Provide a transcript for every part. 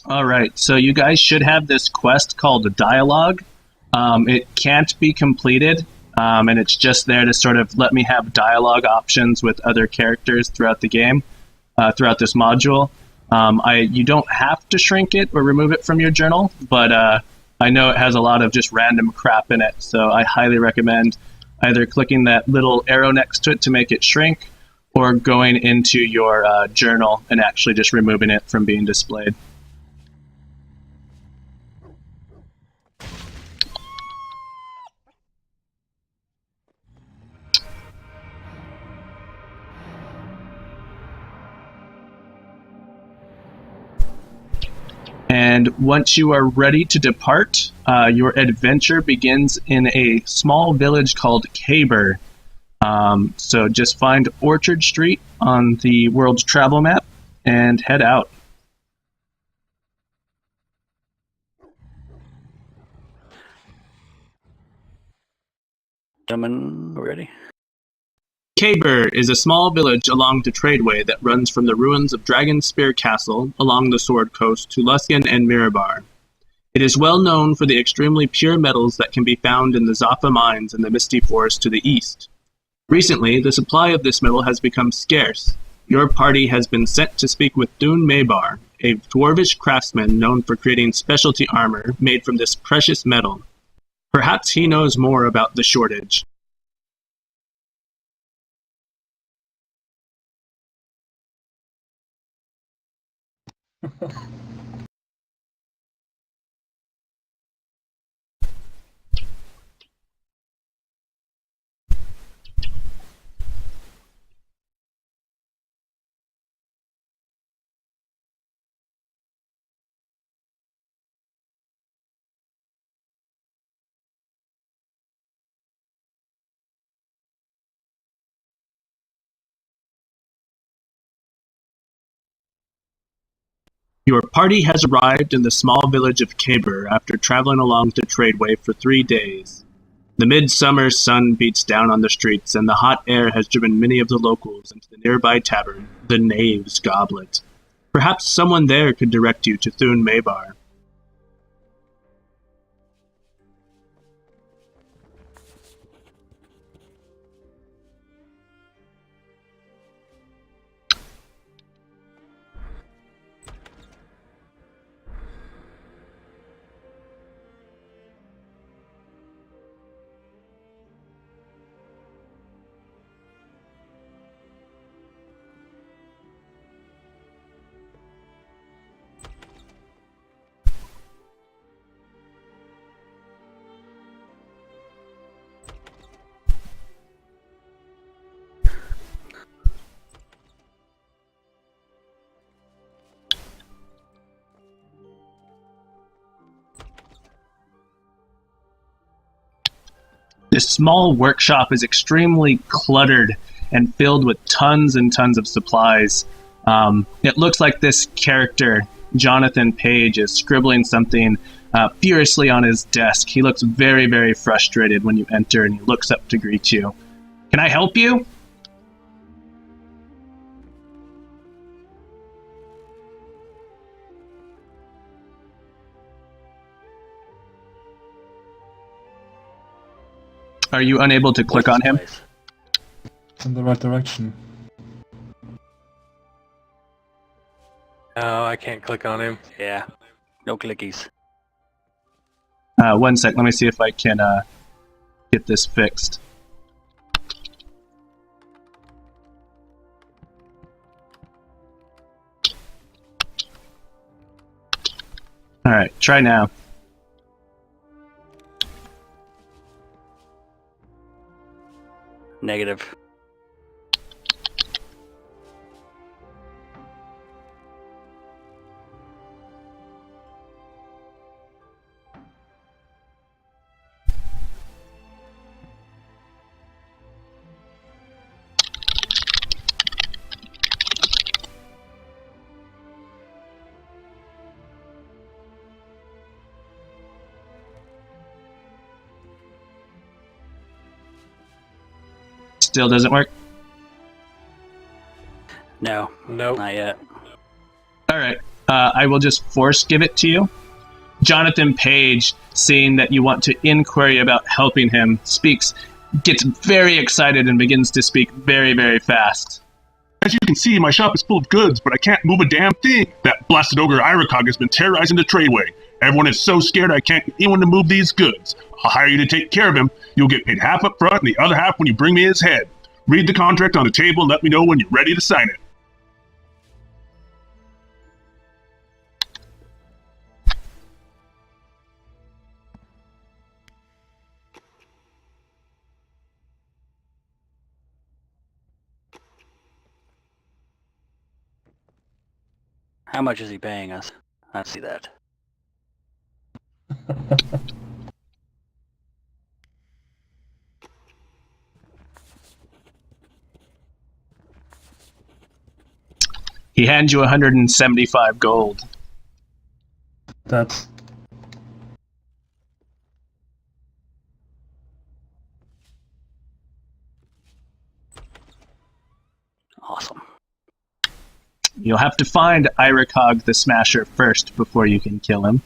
All right, so you guys should have this quest called a dialogue. It can't be completed, and it's just there to sort of let me have dialogue options with other characters throughout the game, throughout this module. You don't have to shrink it or remove it from your journal, but I know it has a lot of just random crap in it, so I highly recommend either clicking that little arrow next to it to make it shrink, or going into your journal and actually just removing it from being displayed. And once you are ready to depart, your adventure begins in a small village called Caber. So just find Orchard Street on the world's travel map and head out. Gentlemen, ready? Caber is a small village along the tradeway that runs from the ruins of Dragon Spear Castle along the Sword Coast to Luskan and Mirabar. It is well known for the extremely pure metals that can be found in the Zappa mines in the Misty Forest to the east. Recently, the supply of this metal has become scarce. Your party has been sent to speak with Thun Maybar, a dwarvish craftsman known for creating specialty armor made from this precious metal. Perhaps he knows more about the shortage. Your party has arrived in the small village of Caber after traveling along the tradeway for 3 days. The midsummer sun beats down on the streets, and the hot air has driven many of the locals into the nearby tavern, the Knave's Goblet. Perhaps someone there could direct you to Thun Maybar. This small workshop is extremely cluttered and filled with tons and tons of supplies. It looks like this character, Jonathan Page, is scribbling something furiously on his desk. He looks very, very frustrated when you enter, and he looks up to greet you. Can I help you? Are you unable to click on him? In the right direction. No, I can't click on him. Yeah. No clickies. 1 sec, let me see if I can get this fixed. Alright, try now. Negative. Still doesn't work? No. Nope. Not yet. Alright. I will just force give it to you. Jonathan Page, seeing that you want to inquiry about helping him, gets very excited and begins to speak very, very fast. As you can see, my shop is full of goods, but I can't move a damn thing. That blasted ogre Iracog has been terrorizing the tradeway. Everyone is so scared I can't get anyone to move these goods. I'll hire you to take care of him. You'll get paid half up front and the other half when you bring me his head. Read the contract on the table and let me know when you're ready to sign it. How much is he paying us? I see that. He hands you 175 gold. That's... Awesome. You'll have to find Iracog the Smasher first before you can kill him.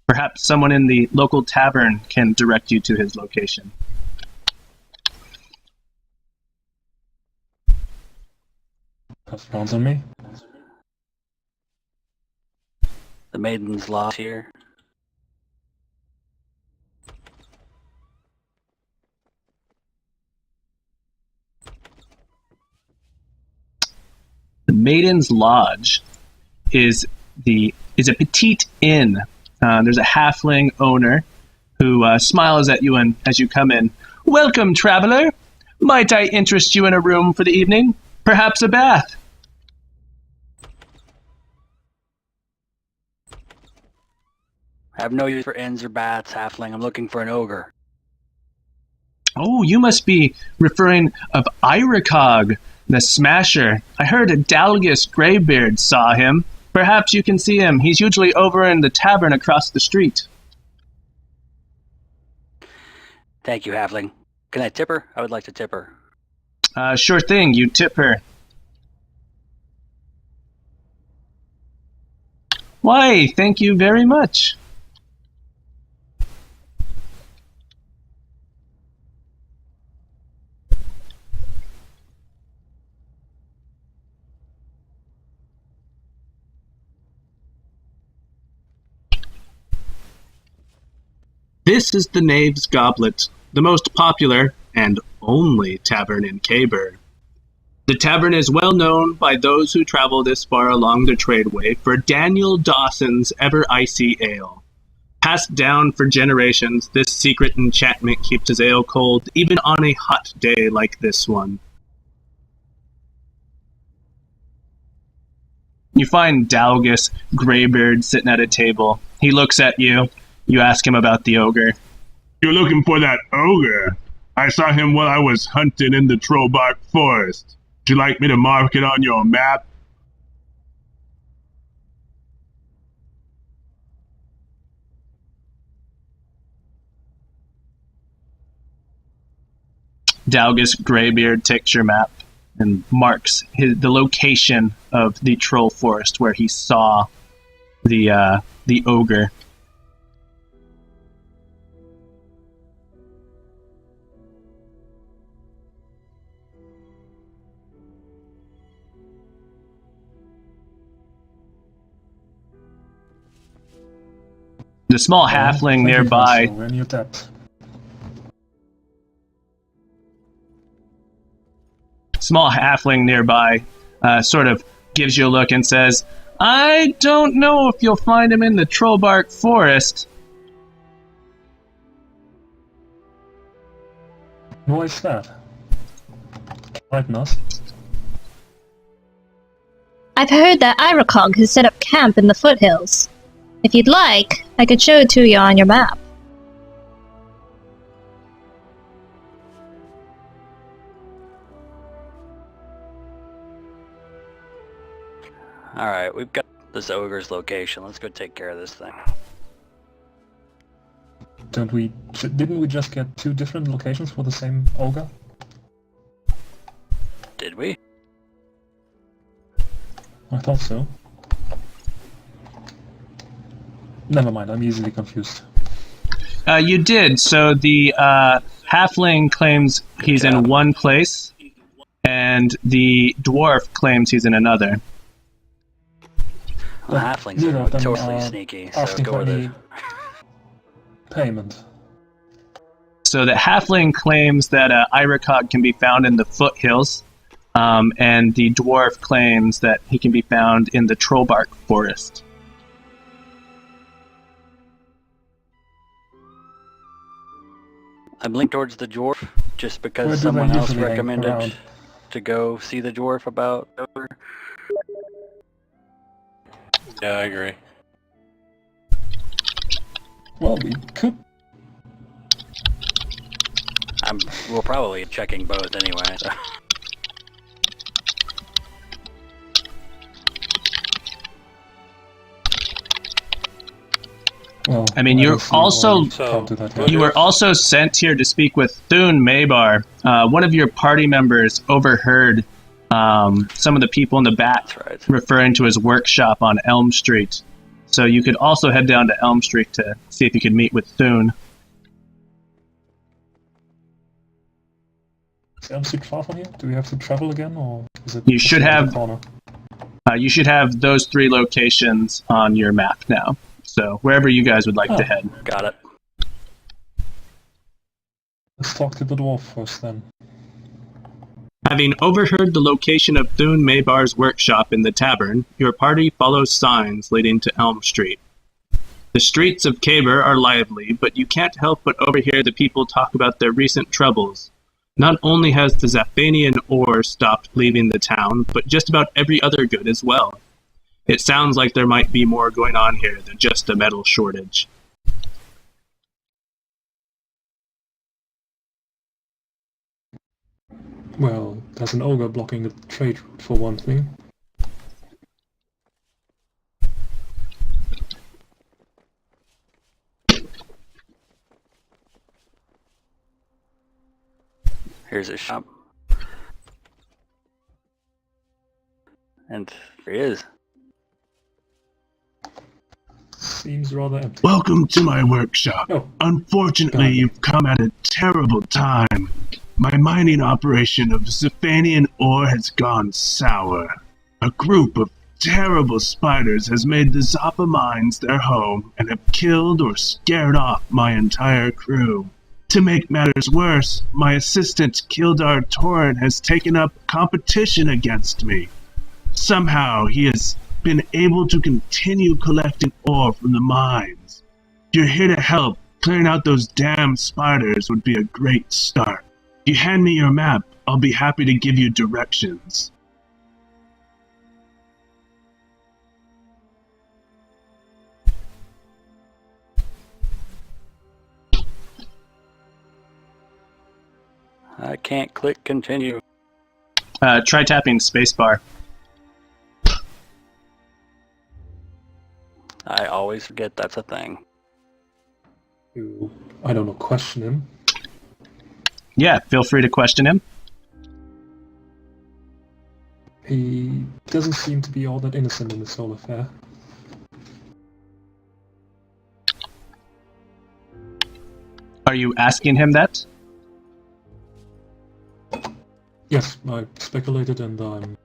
Perhaps someone in the local tavern can direct you to his location. Pass rounds on me. The maiden's lost here. The Maiden's Lodge is a petite inn. There's a halfling owner who smiles at you as you come in. Welcome, traveler. Might I interest you in a room for the evening? Perhaps a bath? I have no use for inns or baths, halfling. I'm looking for an ogre. Oh, you must be referring of Iracog, the Smasher. I heard a Dalgus Greybeard saw him. Perhaps you can see him. He's usually over in the tavern across the street. Thank you, halfling. Can I tip her? I would like to tip her. Sure thing. You tip her. Why, thank you very much. This is the Knave's Goblet, the most popular and only tavern in Caber. The tavern is well known by those who travel this far along the tradeway for Daniel Dawson's ever-icy ale. Passed down for generations, this secret enchantment keeps his ale cold even on a hot day like this one. You find Dalgus Greybeard sitting at a table. He looks at you. You ask him about the ogre. You're looking for that ogre? I saw him while I was hunting in the Trollbark Forest. Would you like me to mark it on your map? Dalgus Greybeard takes your map and marks the location of the troll forest where he saw the ogre. The small halfling nearby. When you tapped. Small halfling nearby sort of gives you a look and says, I don't know if you'll find him in the Trollbark Forest. Why is that? Right, Nos? I've heard that Iracog has set up camp in the foothills. If you'd like, I could show it to you on your map. Alright, we've got this ogre's location. Let's go take care of this thing. Didn't we just get 2 different locations for the same ogre? Did we? I thought so. Never mind, I'm easily confused. You did. So the halfling claims he's in one place, and the dwarf claims he's in another. Well, halflings neither are of them notoriously are sneaky, so asking go for with any it. payment. So the halfling claims that Iracog can be found in the foothills, and the dwarf claims that he can be found in the Trollbark forest. I'm linked towards the dwarf just Where because do someone they else usually hang recommended around? to go see the dwarf about over. Yeah, I agree. Well, we could. We're probably checking both anyway. So. Well, I mean, you're don't see why also- we can't do that here. You were also sent here to speak with Thune Maybar. One of your party members overheard some of the people in the back That's right. referring to his workshop on Elm Street. So you could also head down to Elm Street to see if you could meet with Thune. Is Elm Street far from here? Do we have to travel again, or is it? You just should around have- the corner? You should have those 3 locations on your map now. So wherever you guys would like to Oh. head. Got it. Let's talk to the dwarf first, then. Having overheard the location of Thune Maybar's workshop in the tavern, your party follows signs leading to Elm Street. The streets of Caber are lively, but you can't help but overhear the people talk about their recent troubles. Not only has the Zaphanian ore stopped leaving the town, but just about every other good as well. It sounds like there might be more going on here than just a metal shortage. Well, there's an ogre blocking the trade route for one thing. Here's his shop. And there he is. Seems rather empty. Welcome to my workshop. Oh. Unfortunately, you've come at a terrible time. My mining operation of Zephanian ore has gone sour. A group of terrible spiders has made the Zappa mines their home and have killed or scared off my entire crew. To make matters worse, my assistant Kildar Torrent has taken up competition against me. Somehow he has been able to continue collecting ore from the mines. If you're here to help, clearing out those damn spiders would be a great start. If you hand me your map, I'll be happy to give you directions. I can't click continue. Try tapping spacebar. I always forget that's a thing. To, I don't know, question him. Yeah, feel free to question him. He doesn't seem to be all that innocent in this whole affair. Are you asking him that? Yes, I speculated, and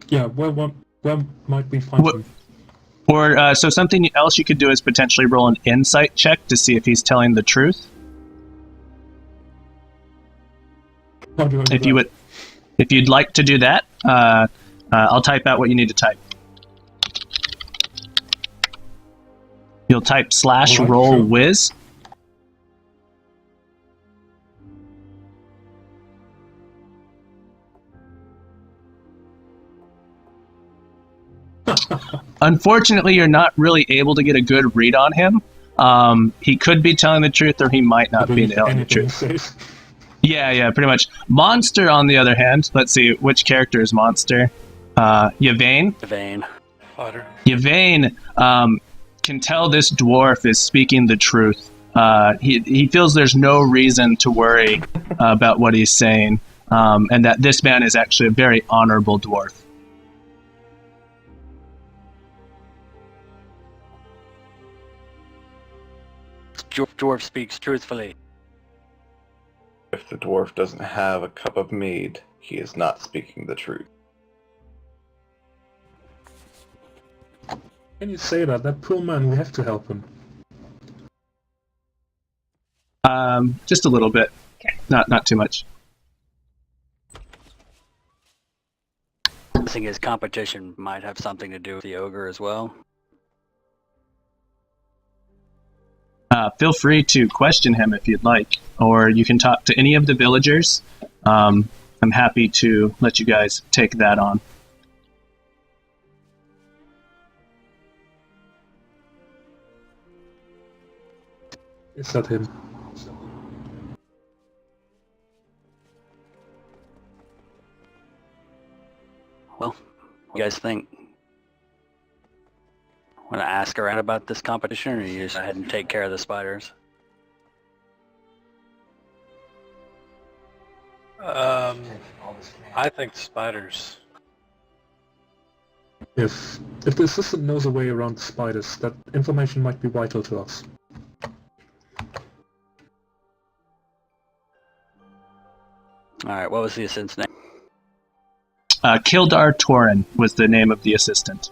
yeah, where might we find What- him? Or so something else you could do is potentially roll an insight check to see if he's telling the truth. How do I do If you that? would, if you'd like to do that, I'll type out what you need to type. You'll type / Alright, roll sure. whiz. Unfortunately, you're not really able to get a good read on him. He could be telling the truth, or he might I not be believe telling the anything truth. he says. Yeah, pretty much. Monster, on the other hand, let's see, which character is Monster? Yvain? Vein. Otter. Yvain can tell this dwarf is speaking the truth. He feels there's no reason to worry about what he's saying, and that this man is actually a very honorable dwarf. dwarf speaks truthfully. If the dwarf doesn't have a cup of mead, he is not speaking the truth. Can you say that? That poor man, we have to help him. Just a little bit. Not too much. I think his competition might have something to do with the ogre as well. Feel free to question him if you'd like, or you can talk to any of the villagers. I'm happy to let you guys take that on. Is that him? Well, what do you guys think? Want to ask around about this competition, or you just go ahead and take care of the spiders? I think the spiders. If the assistant knows a way around the spiders, that information might be vital to us. Alright, what was the assistant's name? Kildar Torin was the name of the assistant.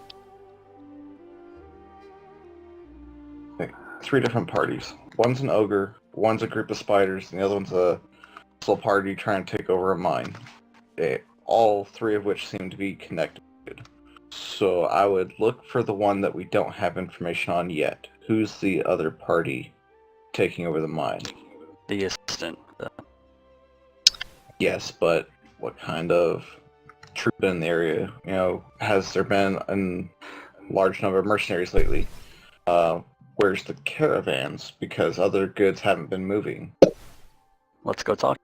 Okay, 3 different parties. One's an ogre, one's a group of spiders, and the other one's a little party trying to take over a mine. All 3 of which seem to be connected. So I would look for the one that we don't have information on yet. Who's the other party taking over the mine? The assistant. Yes, but what kind of troop in the area? You know, has there been a large number of mercenaries lately? Where's the caravans? Because other goods haven't been moving. Let's go talk.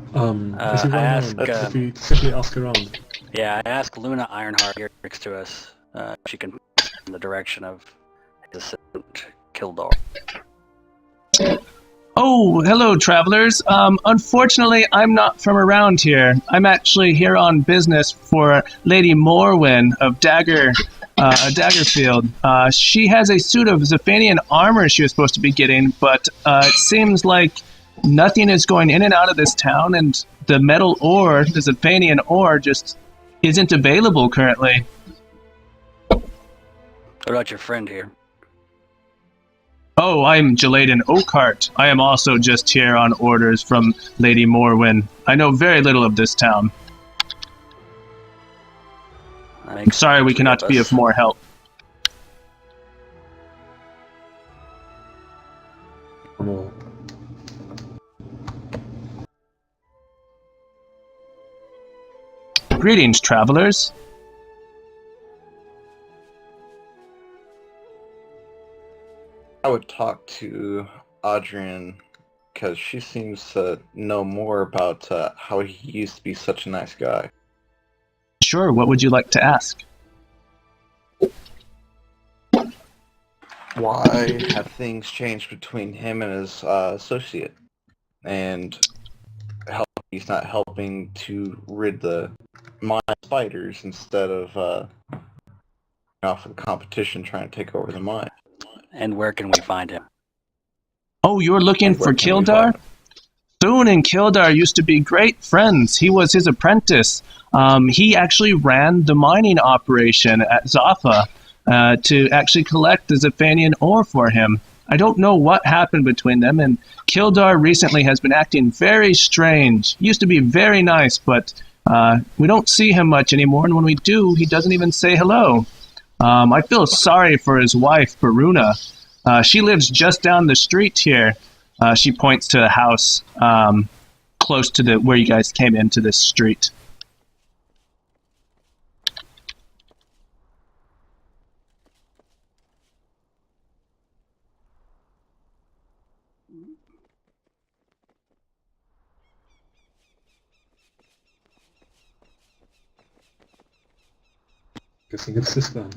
Is he I well ask, known? If we simply ask around. Yeah, I asked Luna Ironheart here next to us. She can in the direction of his assistant, Kildar. Oh, hello, travelers. Unfortunately, I'm not from around here. I'm actually here on business for Lady Morwen of Daggerfield. She has a suit of Zephanian armor she was supposed to be getting, but it seems like nothing is going in and out of this town, and the metal ore, the Zephanian ore, just isn't available currently. What about your friend here? Oh, I'm Jaladen Oakhart. I am also just here on orders from Lady Morwen. I know very little of this town. Sorry we cannot be of more help. Greetings, travelers. I would talk to Adrian because she seems to know more about how he used to be such a nice guy. Sure, what would you like to ask? Why have things changed between him and his associate? And he's not helping to rid the mine of spiders instead of off of the competition trying to take over the mine. And where can we find him? Oh, you're looking for Kildar? Thune and Kildar used to be great friends. He was his apprentice. He actually ran the mining operation at Zaffa to actually collect the Zephanian ore for him. I don't know what happened between them, and Kildar recently has been acting very strange. He used to be very nice, but we don't see him much anymore, and when we do, he doesn't even say hello. I feel sorry for his wife, Baruna. She lives just down the street here. She points to a house close to where you guys came into this street. Guessing it's this then.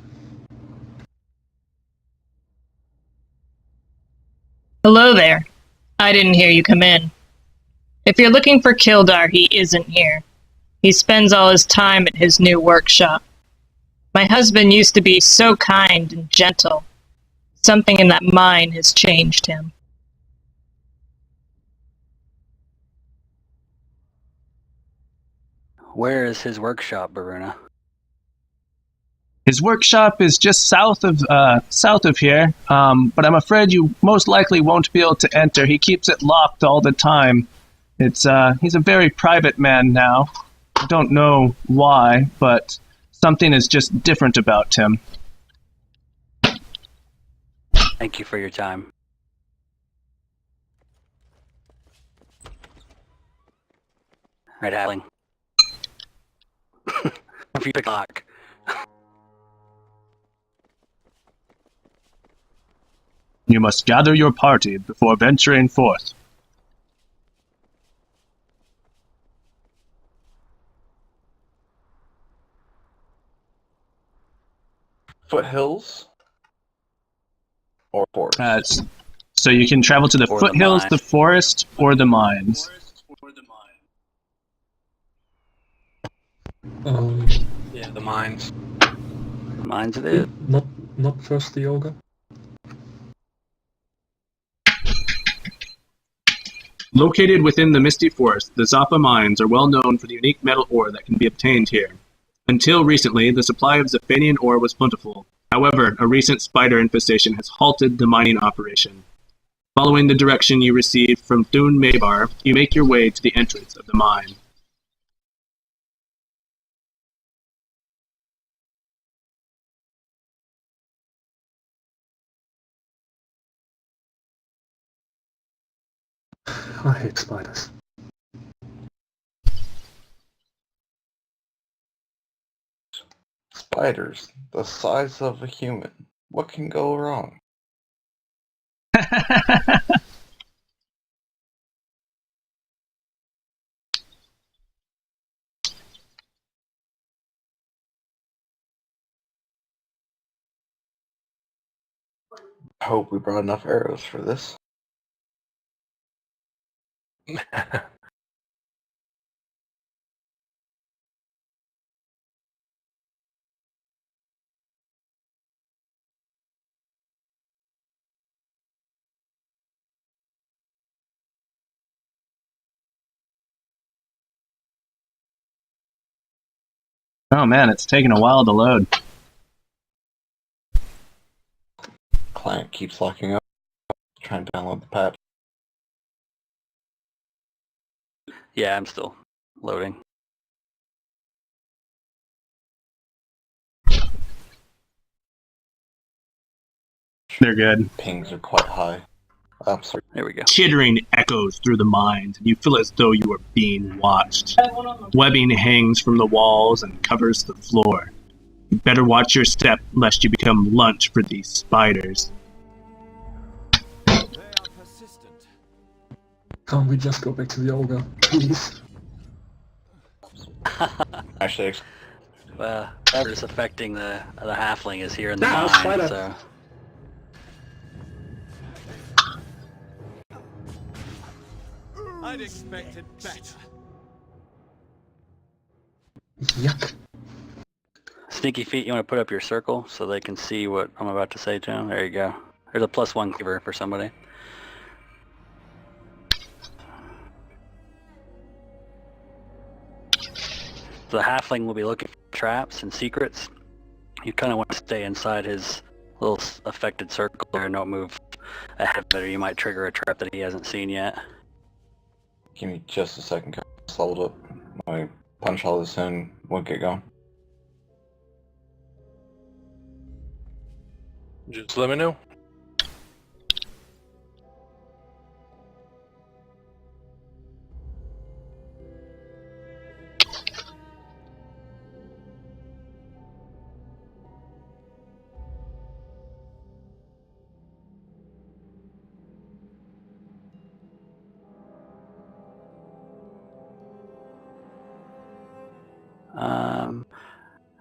Hello there. I didn't hear you come in. If you're looking for Kildar, he isn't here. He spends all his time at his new workshop. My husband used to be so kind and gentle. Something in that mine has changed him. Where is his workshop, Baruna? His workshop is just south of here, but I'm afraid you most likely won't be able to enter. He keeps it locked all the time. He's a very private man now. I don't know why, but something is just different about him. Thank you for your time. Right, Halling. If you pick lock. You must gather your party before venturing forth. Foothills? Or forest? So you can travel to the Or the foothills, mine. the forest, or the mines. Yeah, the mines. Mine's it is. Not first the ogre. Located within the Misty Forest, the Zappa mines are well known for the unique metal ore that can be obtained here. Until recently, the supply of Zaphanian ore was plentiful. However, a recent spider infestation has halted the mining operation. Following the direction you receive from Thun Maybar, you make your way to the entrance of the mine. I hate spiders. Spiders, the size of a human. What can go wrong? I hope we brought enough arrows for this. Oh man, it's taking a while to load. Client keeps locking up. Trying to download the patch. Yeah, I'm still loading. They're good. Pings are quite high. I'm sorry. There we go. Chittering echoes through the mines, and you feel as though you are being watched. Webbing hangs from the walls and covers the floor. You better watch your step, lest you become lunch for these spiders. Can't we just go back to the ogre, please? Actually, Well, whatever's affecting the halfling is here in the Now, mine, spider. so... I'd expected better. Yuck. Sneaky feet, you want to put up your circle so they can see what I'm about to say to them? There you go. There's a +1 cleaver for somebody. The halfling will be looking for traps and secrets. You kind of want to stay inside his little affected circle there and don't move ahead of it, or you might trigger a trap that he hasn't seen yet. give me just a second. Just leveled up. My punch all this in. We'll get going. Just let me know.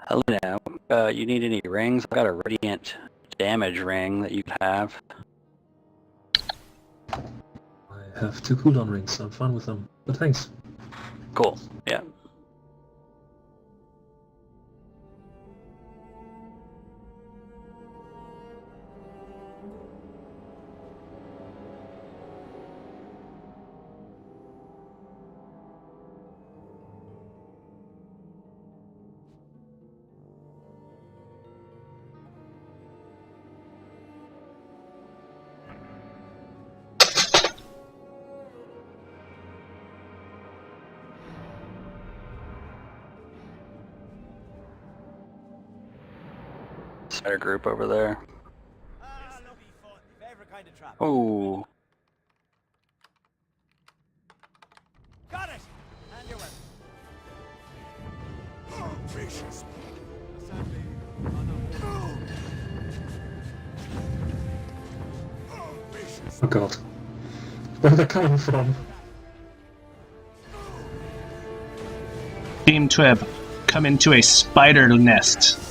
Helena, you need any rings? I've got a radiant damage ring that you could have. I have 2 cooldown rings, I'm fine with them. But thanks. Cool, yeah. spider group over there. Oh. Got it! And your weapon. Vicious. Oh god. Where are they coming from? Team Twib, come into a spider nest.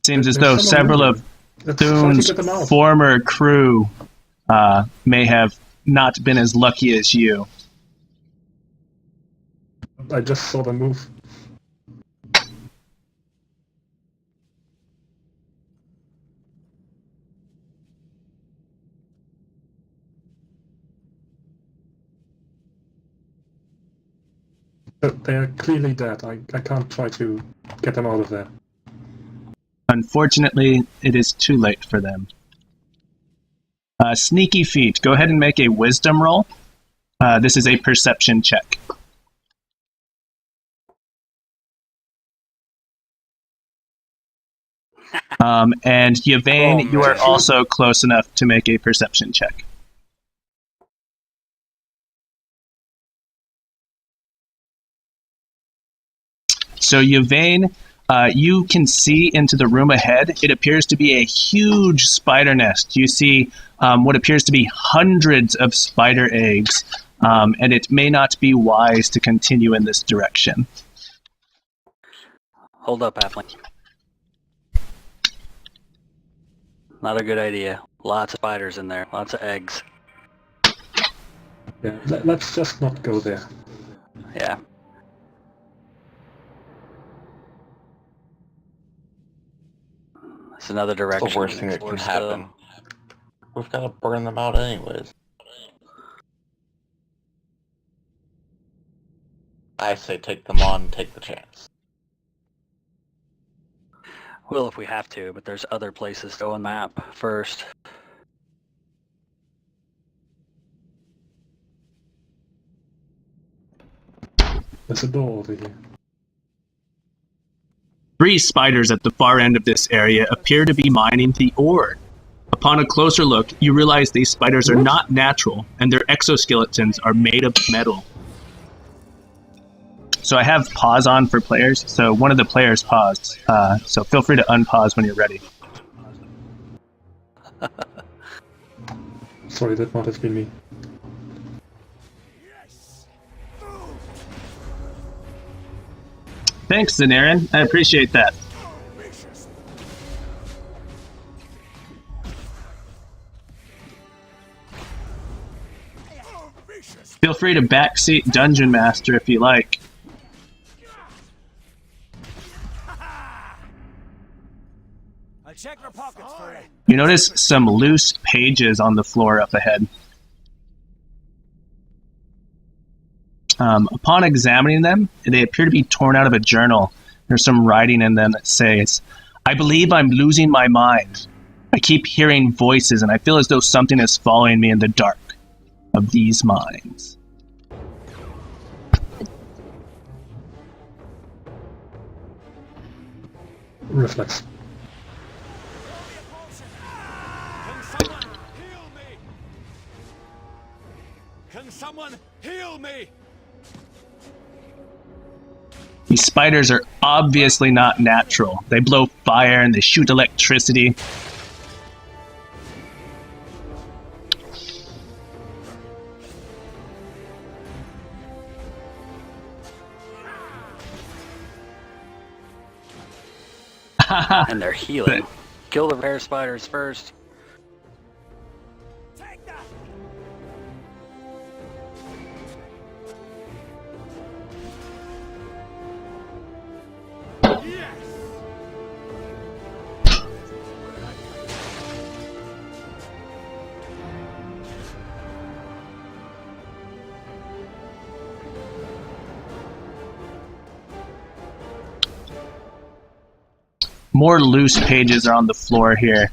Seems as though There's someone several moving. of Let's try to Thune's get them out. former crew may have not been as lucky as you. I just saw them move. But they're clearly dead. I can't try to get them out of there. Unfortunately, it is too late for them. Sneaky Feet, go ahead and make a wisdom roll. This is a perception check. And Yvain, you are also close enough to make a perception check. So Yvain, you can see into the room ahead. It appears to be a huge spider nest. You see what appears to be hundreds of spider eggs, and it may not be wise to continue in this direction. Hold up, Halfling. Not a good idea. Lots of spiders in there. Lots of eggs. Yeah, let's just not go there. Yeah. It's another direction. It's the worst thing that can happen. We've got to burn them out anyways. I say take them on and take the chance. Well, if we have to, but there's other places to go on the map first. There's a door over here. 3 spiders at the far end of this area appear to be mining the ore. Upon a closer look, you realize these spiders are not natural, and their exoskeletons are made of metal. So I have pause on for players, so one of the players paused. So feel free to unpause when you're ready. Sorry, that might have been me. Thanks, Zenarin. I appreciate that. Feel free to backseat Dungeon Master if you like. I'll check your pockets for it. You notice some loose pages on the floor up ahead. Upon examining them, they appear to be torn out of a journal. There's some writing in them that says, "I believe I'm losing my mind. I keep hearing voices and I feel as though something is following me in the dark of these mines." Reflex. Can someone heal me? These spiders are obviously not natural. They blow fire and they shoot electricity. And they're healing. Kill the rare spiders first. Take that. Yes. More loose pages are on the floor here.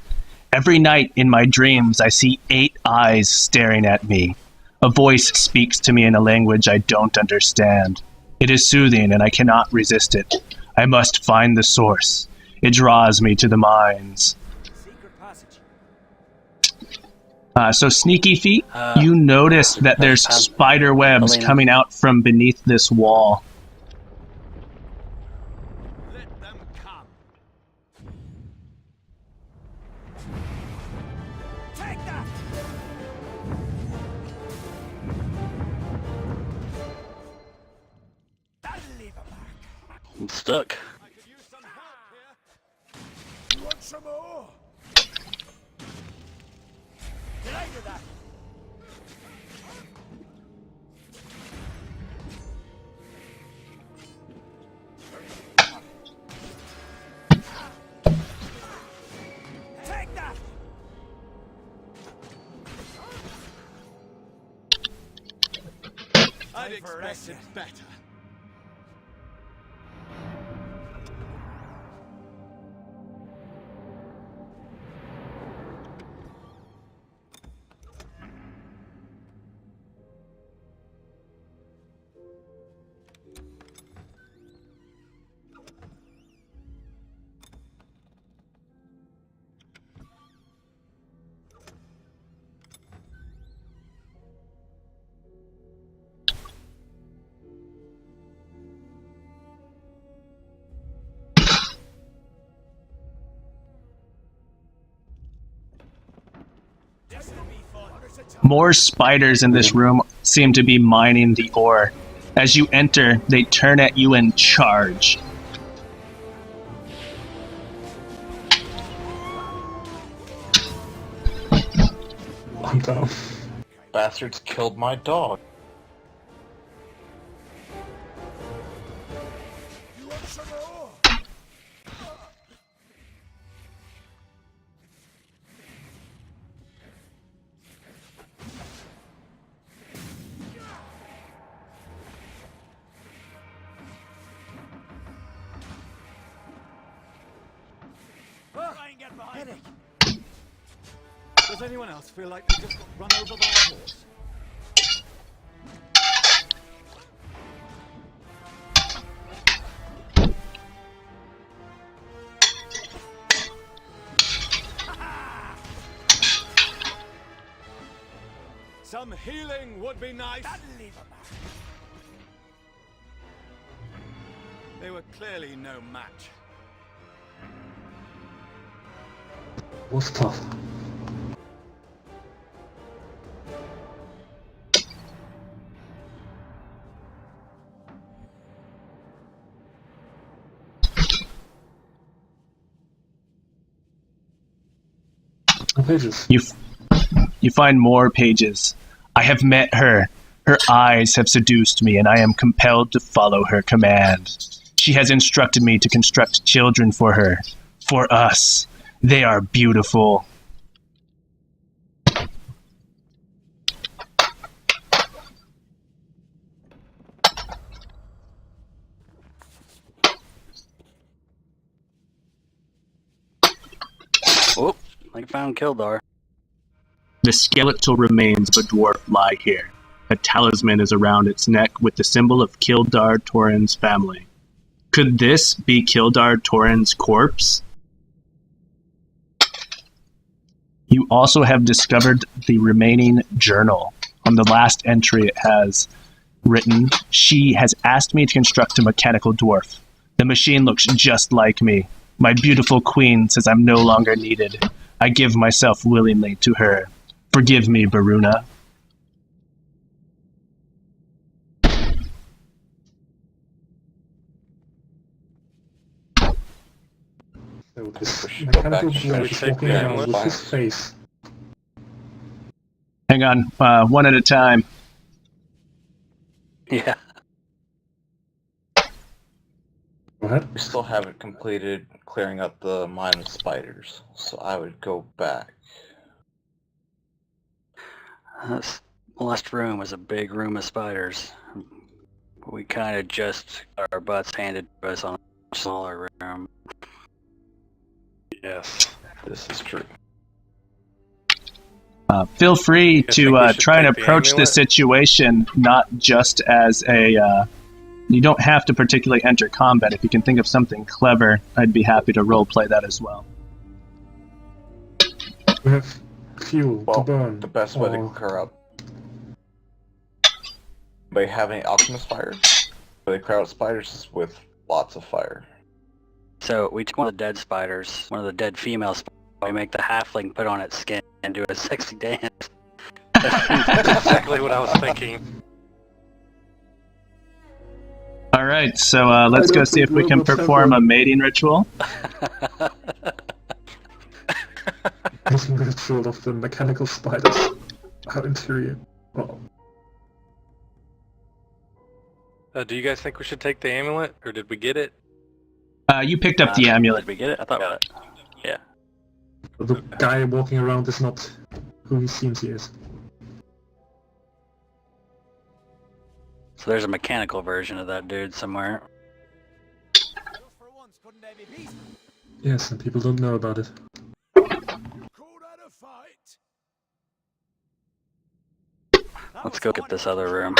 Every night in my dreams, I see 8 eyes staring at me. A voice speaks to me in a language I don't understand. It is soothing and I cannot resist it. I must find the source. It draws me to the mines. Secret passage. So Sneaky Feet, you notice that there's spider webs coming out from beneath this wall. Let them come. Take that. That'll leave a mark. I'm stuck. I could use some help here. You want some more? Did I do that? Take that! I'd expected better. More spiders in this room seem to be mining the ore. As you enter, they turn at you and charge. I'm down. Bastards killed my dog. You want some more? Try and get behind me. Does anyone else feel like they just got run over by a horse? Some healing would be nice. They were clearly no match. Was tough. Pages. You find more pages. I have met her. Her eyes have seduced me, and I am compelled to follow her command. She has instructed me to construct children for her. For us. They are beautiful. Oh, I found Kildar. The skeletal remains of a dwarf lie here. A talisman is around its neck with the symbol of Kildar Torin's family. Could this be Kildar Torin's corpse? You also have discovered the remaining journal. On the last entry it has written, "She has asked me to construct a mechanical dwarf. The machine looks just like me. My beautiful queen says I'm no longer needed. I give myself willingly to her. Forgive me, Baruna." So this should go back mechanical and dwarf finish is walking the around with lines. his face. Hang on, one at a time. Yeah. Go ahead. We still haven't completed clearing up the mine of spiders, so I would go back. This last room was a big room of spiders. We kind of just got our butts handed to us on a smaller room. Yes. This is true. Feel free You to think we should try and take the approach the amulet? situation not just as a. You don't have to particularly enter combat. If you can think of something clever, I'd be happy to roleplay that as well. We have fuel to Well, burn. the best way to or- clear up. By having alchemist fire, they clear out spiders with lots of fire. So we take one of the dead spiders, one of the dead female spiders, we make the halfling put on its skin and do a sexy dance. That's exactly what I was thinking. All right, so let's I go don't see if think we can robots have perform a one. mating ritual. Making ritual of the mechanical spiders. How interior. Oh. Do you guys think we should take the amulet, or did we get it? You picked up the amulet. Did we get it? I thought we got it. Yeah. The guy walking around is not who he seems he is. So there's a mechanical version of that dude somewhere. Just for once, couldn't there be peace? Yes, and people don't know about it. Call that a fight? That Let's was go fun. get this other room.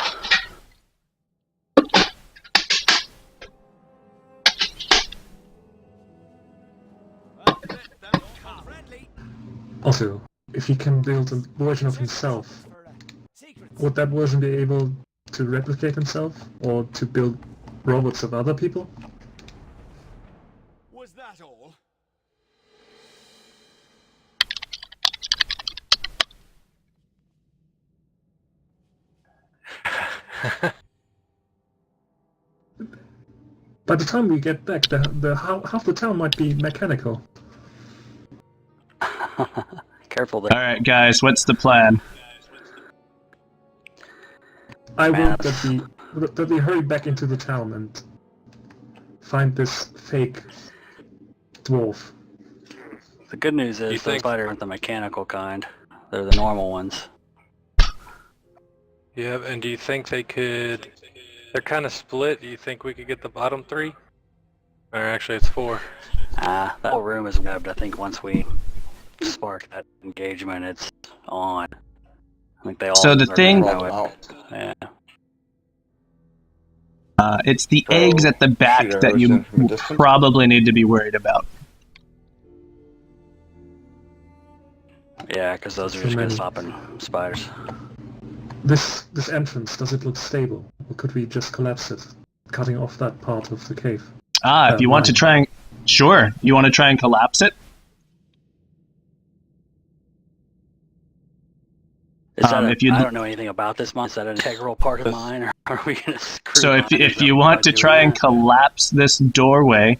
Friendly. Also, if he can build a version of himself, Secrets. would that version be able to replicate himself? Or to build robots of other people? Was that all? By the time we get back, half the town might be mechanical. Careful there. All right, guys, what's the plan? I want Maps. that we hurry back into the town and find this fake dwarf. The good news You is the think- spiders aren't the mechanical kind. They're the normal ones. Yeah, and do you think they could... They're kind of split. Do you think we could get the bottom three? Or actually, it's four. That whole room is webbed. I think once we spark that engagement, it's on. I think they all. So the are gonna thing- know Roll it. them out. Yeah. It's the Throw eggs at the back shoot that arrows you in from a distance. probably need to be worried about. Yeah, because those are just gonna stop in spiders. This entrance, does it look stable? Or could we just collapse it, cutting off that part of the cave? If you want to mine. try and... Sure, you want to try and collapse it? Is that if you'd- I don't know anything about this mine. Is that an integral part of mine, or are we gonna screw? So if mines you up want by to doing try and that? collapse this doorway,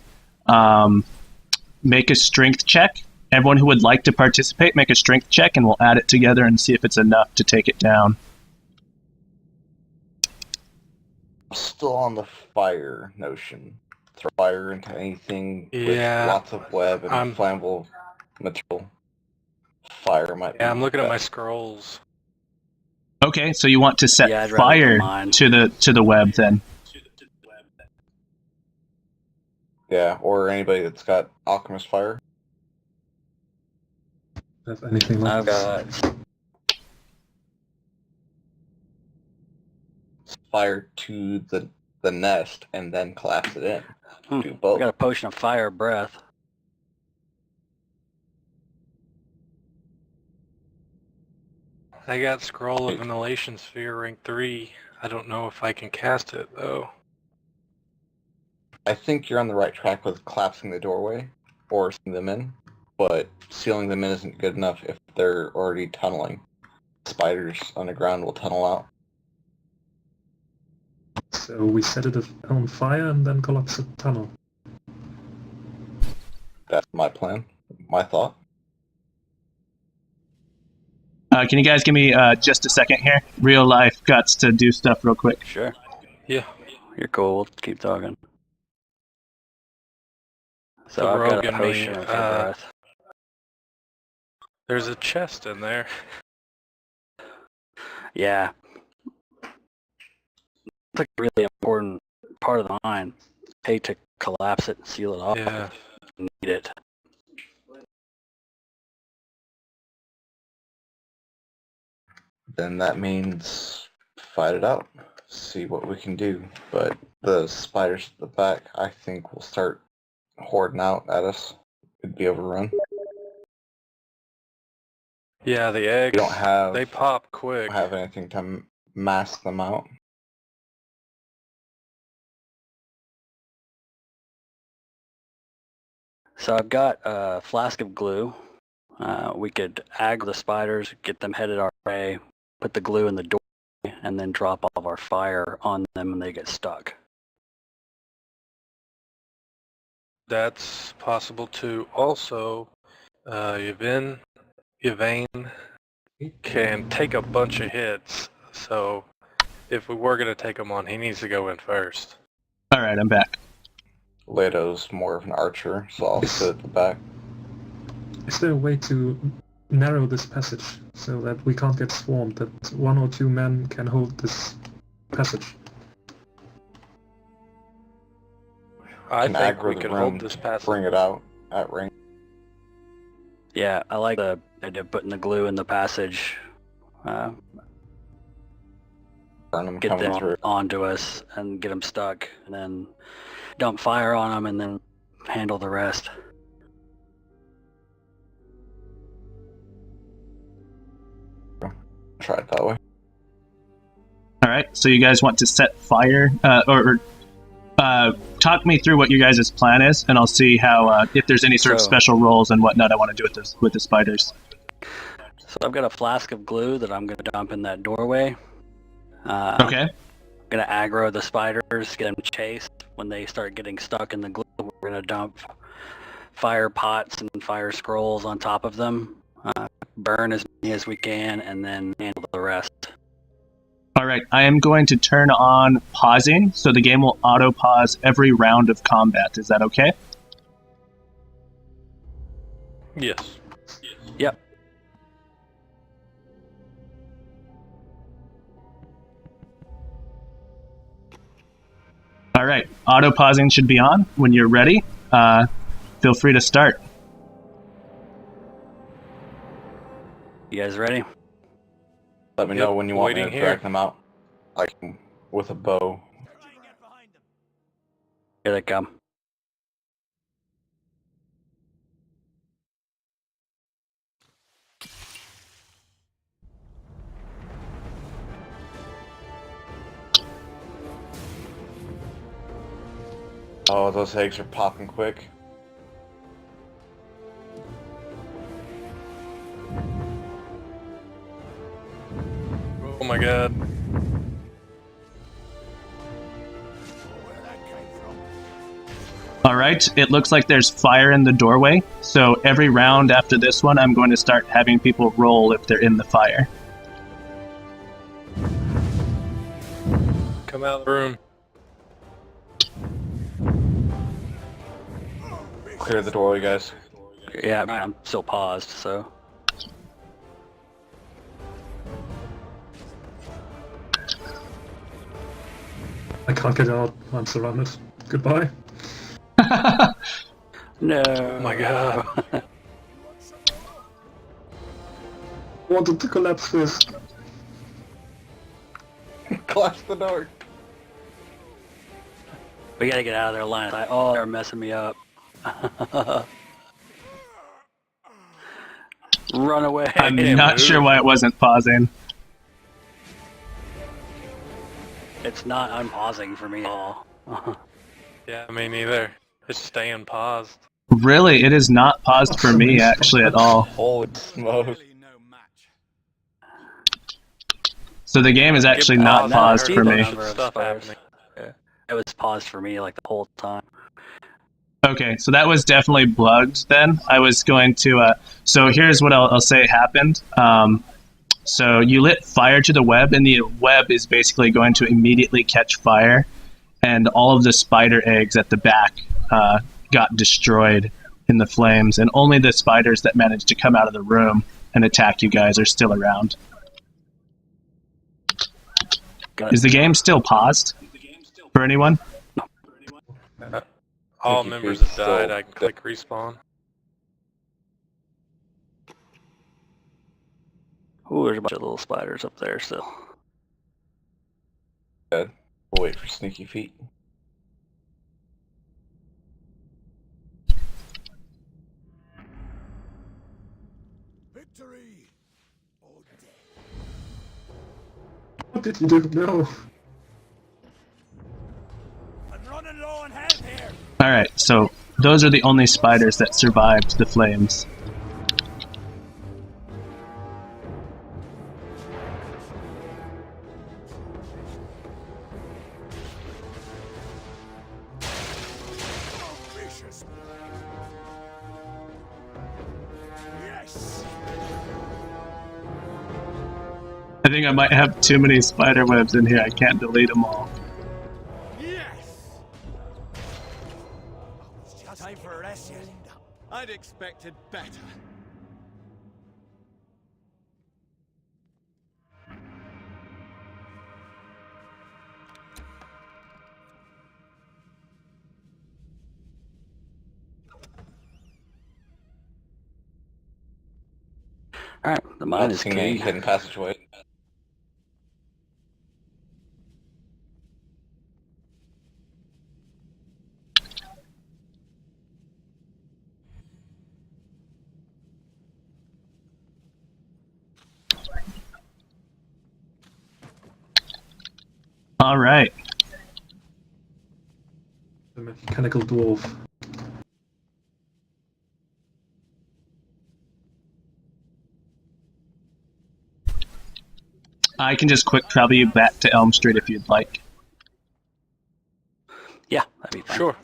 make a strength check. Everyone who would like to participate, make a strength check, and we'll add it together and see if it's enough to take it down. Still on the fire notion. Throw fire into anything Yeah, with lots of web and I'm- flammable material. Fire might be Yeah, I'm looking at my best. scrolls. Okay, so you want to set Yeah, I'd rather fire do mine. to the web then. Yeah, or anybody that's got alchemist fire. Have anything like I've this? got. Fire to the nest and then collapse it in. Do I both. got a potion of fire breath. I got Scroll of Annihilation Sphere rank 3. I don't know if I can cast it, though. I think you're on the right track with collapsing the doorway or sealing them in, but sealing them in isn't good enough if they're already tunneling. Spiders underground will tunnel out. So we set it on fire and then collapse the tunnel. That's my plan, my thought. Can you guys give me just a second here? Real life guts to do stuff real quick. Sure. Yeah. You're cool. We'll keep talking. So The I've got rogue a in me, potion of breath. There's a chest in there. Yeah. It's like a really important part of the mine. Hate to collapse it and seal it off. Yeah. Need it. then that means fight it out. See what we can do. But the spiders at the back, I think, will start hoarding out at us. It'd be overrun. Yeah, the We eggs, don't they pop quick. have anything to mask them out. So I've got a flask of glue. We could aggro the spiders, get them headed our way, put the glue in the door, and then drop all of our fire on them when they get stuck. That's possible too. Also, Yvain can take a bunch of hits, so if we were going to take him on, he needs to go in first. Alright, I'm back. Leto's more of an archer, so I'll sit at the back. Is there a way to narrow this passage so that we can't get swarmed, that 1 or 2 men can hold this passage? I Can think aggro we the could room, hold this passage. bring it out at range. Yeah, I like the idea of putting the glue in the passage, Burn them get coming them through. onto us and get them stuck, and then dump fire on them and then handle the rest. Try it that way. Alright, so you guys want to set fire, or talk me through what your guys' plan is, and I'll see how, if there's any sort of So- special roles and whatnot I want to do with the spiders. So I've got a flask of glue that I'm going to dump in that doorway. Okay. I'm going to aggro the spiders, get them chased. When they start getting stuck in the glue, we're going to dump fire pots and fire scrolls on top of them. Burn as many as we can, and then handle the rest. Alright, I am going to turn on pausing, so the game will auto-pause every round of combat. Is that okay? Yes. Yep. Alright, auto-pausing should be on. When you're ready, feel free to start. You guys ready? Let me Yep, know when you want me to waiting here. drag them out. Like, with a bow. Here they come. Oh, those eggs are popping quick. Oh my god. Alright, it looks like there's fire in the doorway, so every round after this one, I'm going to start having people roll if they're in the fire. Come out of the room. Clear the doorway, guys. Yeah, I'm still paused, so. I can't get out, I'm surrounded. Goodbye. No. Oh my god. Wanted to collapse first. Collapse the door. We gotta get out of their line of sight. Oh, they're messing me up. Run away. I'm can't not move. sure why it wasn't pausing. It's not unpausing for me at all. Yeah, me neither. It's staying paused. Really, it is not paused for me actually at all. Holy smokes. So the game is actually Get not paused. paused See for the me. number of Stuff spiders. happening. Yeah. It was paused for me like the whole time. Okay, so that was definitely bugged then. I was going to, so here's what I'll say happened. So you lit fire to the web, and the web is basically going to immediately catch fire, and all of the spider eggs at the back got destroyed in the flames, and only the spiders that managed to come out of the room and attack you guys are still around. Is the game still paused for anyone? All Thank you, members Pete. have died. So- I can click respawn. Ooh, there's a bunch of little spiders up there still. Good. We'll wait for sneaky feet. Victory or death. What did you do? No. I'm running low on health here. Alright, so those are the only spiders that survived the flames. Vicious. Yes. I think I might have too many spider webs in here. I can't delete them all. Yes. Time for a rest yet? I'd expected better. Alright, the mine is Seeing any key. hidden passageway. Alright. The mechanical dwarf. I can just quick travel you back to Elm Street if you'd like. Yeah, that'd be fine. Sure.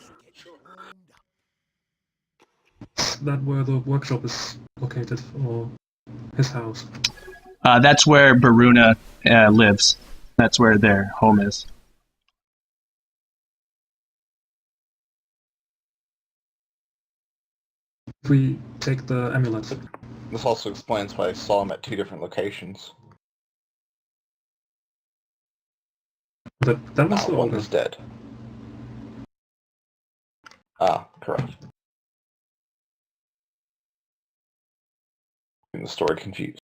Is that where the workshop is located, or his house? That's where Baruna lives. That's where their home is. If we take the amulet, This also explains why I saw him at 2 different locations. that was Not the one ogre. is dead. Ah, correct. Getting the story confused.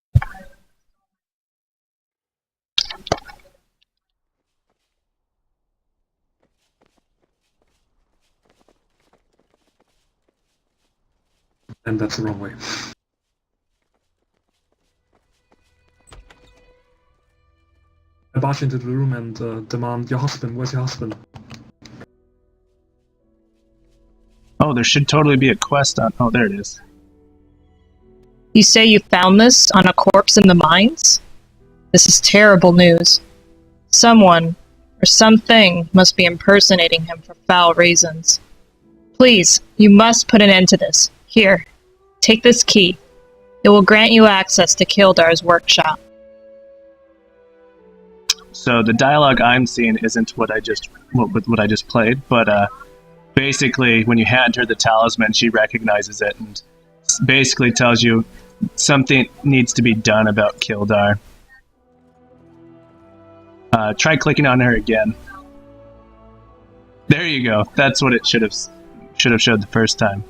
And that's the wrong way. I barge into the room and demand, your husband, where's your husband? Oh, there should totally be a quest on... Oh, there it is. You say you found this on a corpse in the mines? This is terrible news. Someone, or something, must be impersonating him for foul reasons. Please, you must put an end to this. Here, take this key. It will grant you access to Kildar's workshop. So the dialogue I'm seeing isn't what I just played, but basically when you hand her the talisman, she recognizes it and basically tells you something needs to be done about Kildar. Try clicking on her again. There you go. That's what it should have showed the first time.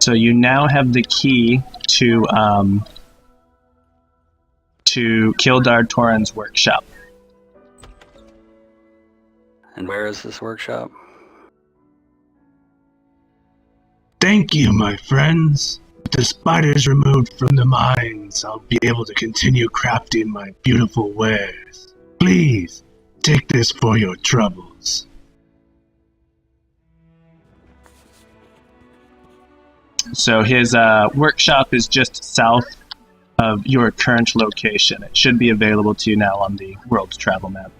So you now have the key to Kildar Toran's workshop. And where is this workshop? Thank you, my friends. With the spiders removed from the mines, I'll be able to continue crafting my beautiful wares. Please, take this for your troubles. So his workshop is just south of your current location. It should be available to you now on the world travel map.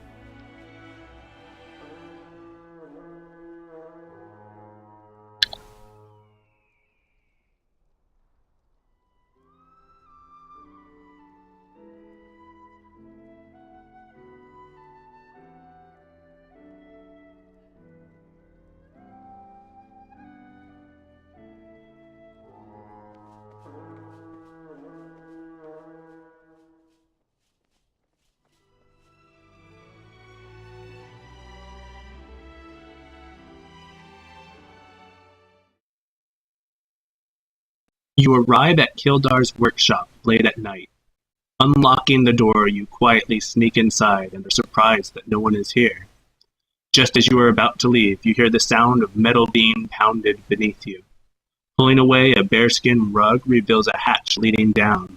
You arrive at Kildar's workshop late at night. Unlocking the door, you quietly sneak inside and are surprised that no one is here. Just as you are about to leave, you hear the sound of metal being pounded beneath you. Pulling away a bearskin rug reveals a hatch leading down.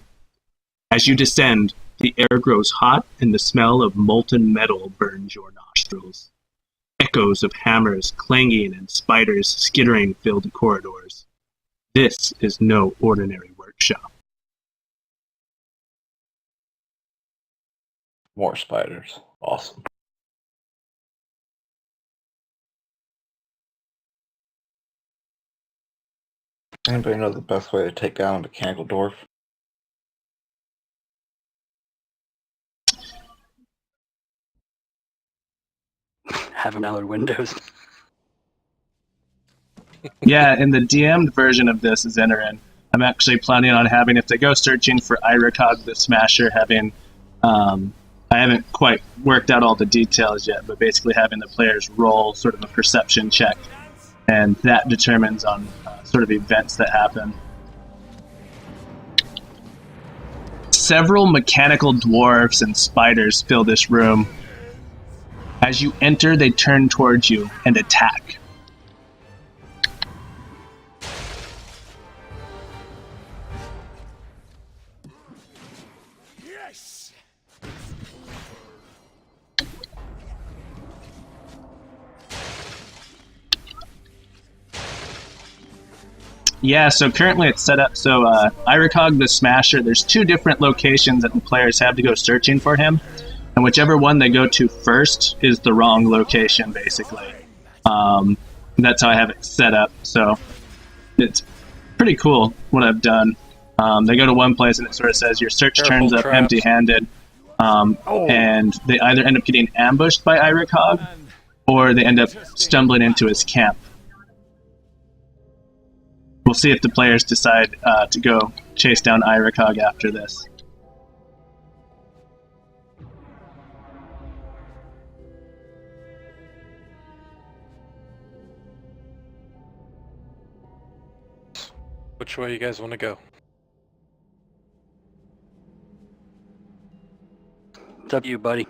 As you descend, the air grows hot and the smell of molten metal burns your nostrils. Echoes of hammers clanging and spiders skittering fill the corridors. This is no ordinary workshop. More spiders. Awesome. Anybody know the best way to take down a mechanical dwarf? Have him download Windows. Yeah, in the DM'd version of this, Zenerin, I'm actually planning on having, if they go searching for Iracog the Smasher, having, I haven't quite worked out all the details yet, but basically having the players roll sort of a perception check, and that determines on sort of events that happen. Several mechanical dwarves and spiders fill this room. As you enter, they turn towards you and attack. Yes! Yeah, so currently it's set up so Iracog the Smasher, there's two different locations that the players have to go searching for him, and whichever one they go to first is the wrong location, basically. That's how I have it set up, so it's pretty cool what I've done. They go to one place and it sort of says your search turns up traps. empty-handed, and they either end up getting ambushed by Iracog, or they end up stumbling into his camp. We'll see if the players decide to go chase down Iracog after this. Which way you guys want to go? It's up to you, buddy.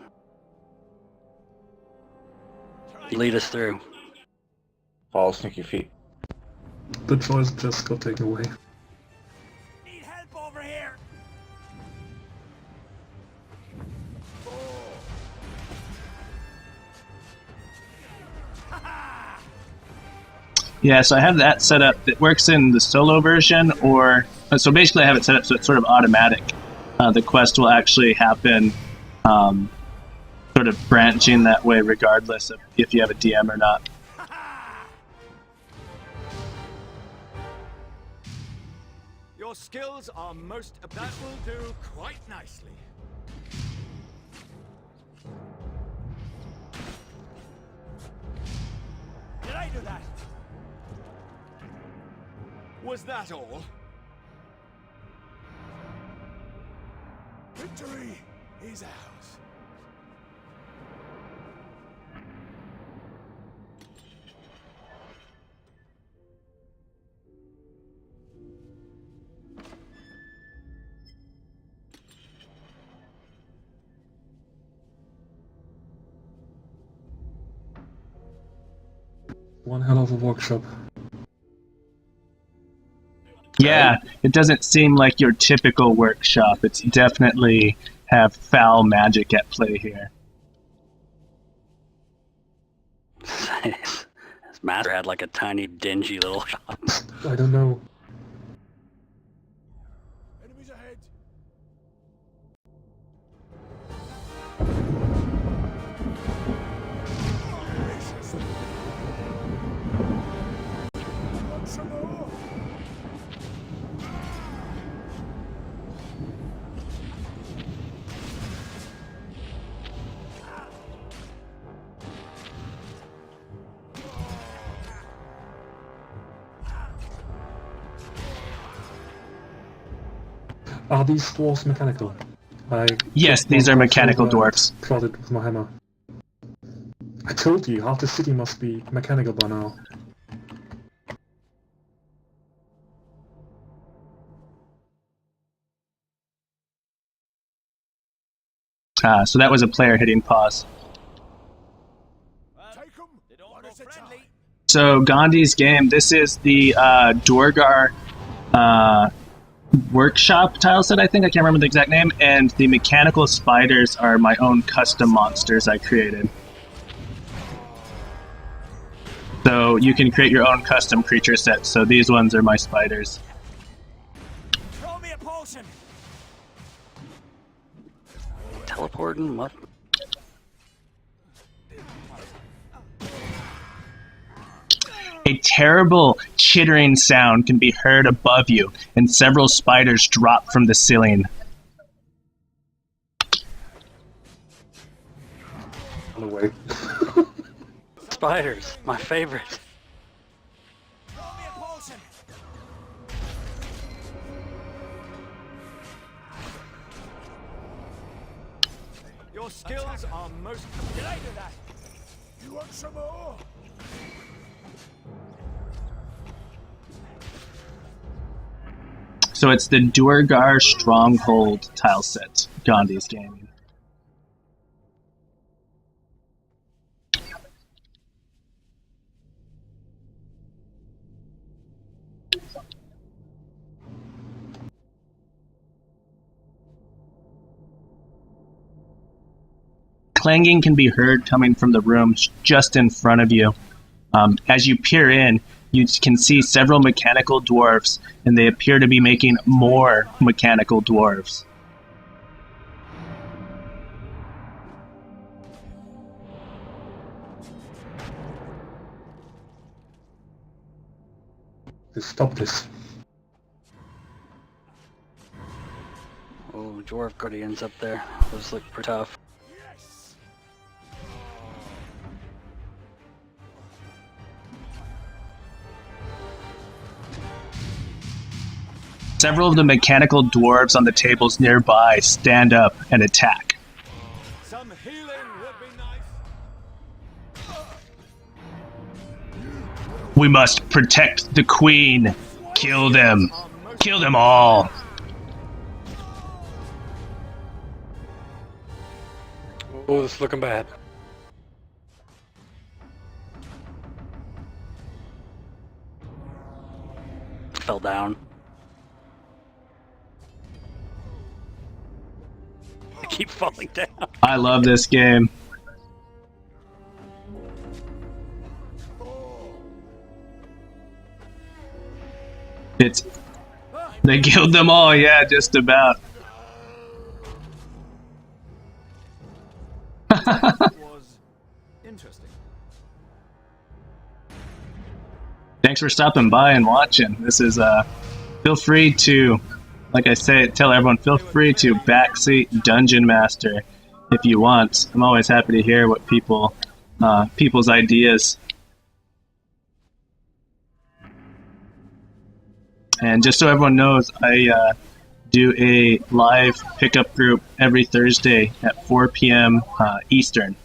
Lead us through. Follow Sneaky Feet. The choice just got taken away. Need help over here! Yeah, so I have that set up. It works in the solo version, or so basically I have it set up so it's sort of automatic. The quest will actually happen sort of branching that way regardless of if you have a DM or not. Your skills are most... That will do quite nicely. Did I do that? Was that all? Victory is ours. One hell of a workshop. Yeah, it doesn't seem like your typical workshop. It's definitely have foul magic at play here. His master had like a tiny, dingy little shop. I don't know. Enemies ahead. Want some more? Are these dwarves mechanical? Yes, these are mechanical dwarfs. Prodded with my hammer. I told you, half the city must be mechanical by now. So that was a player hitting pause. Take 'em. One at a time. So Gandhi's game, this is the Dorgar workshop tile set, I think. I can't remember the exact name. And the mechanical spiders are my own custom monsters I created. So you can create your own custom creature set. So these ones are my spiders. Throw me a potion. Teleporting? What? A terrible chittering sound can be heard above you, and several spiders drop from the ceiling. On the way. Spiders, my favorite. Throw me a potion. Your skills are most. Did I do that? You want some more? So it's the Durgar Stronghold tile set, Gandhi's gaming. Clanging can be heard coming from the room just in front of you. As you peer in, you can see several mechanical dwarves, and they appear to be making more mechanical dwarves. Just stop this. Oh, Dwarf Guardians up there. Those look pretty tough. Yes. Several of the mechanical dwarves on the tables nearby stand up and attack. Some healing would be nice. We must protect the queen. Kill them. Kill them all. Oh, this is looking bad. Fell down. I keep falling down. I love this game. It's... They killed them all, yeah, just about. Was interesting. Thanks for stopping by and watching. This is, feel free to, like I say, tell everyone, feel free to backseat Dungeon Master if you want. I'm always happy to hear what people's ideas. And just so everyone knows, I do a live pickup group every Thursday at 4 p.m. Eastern.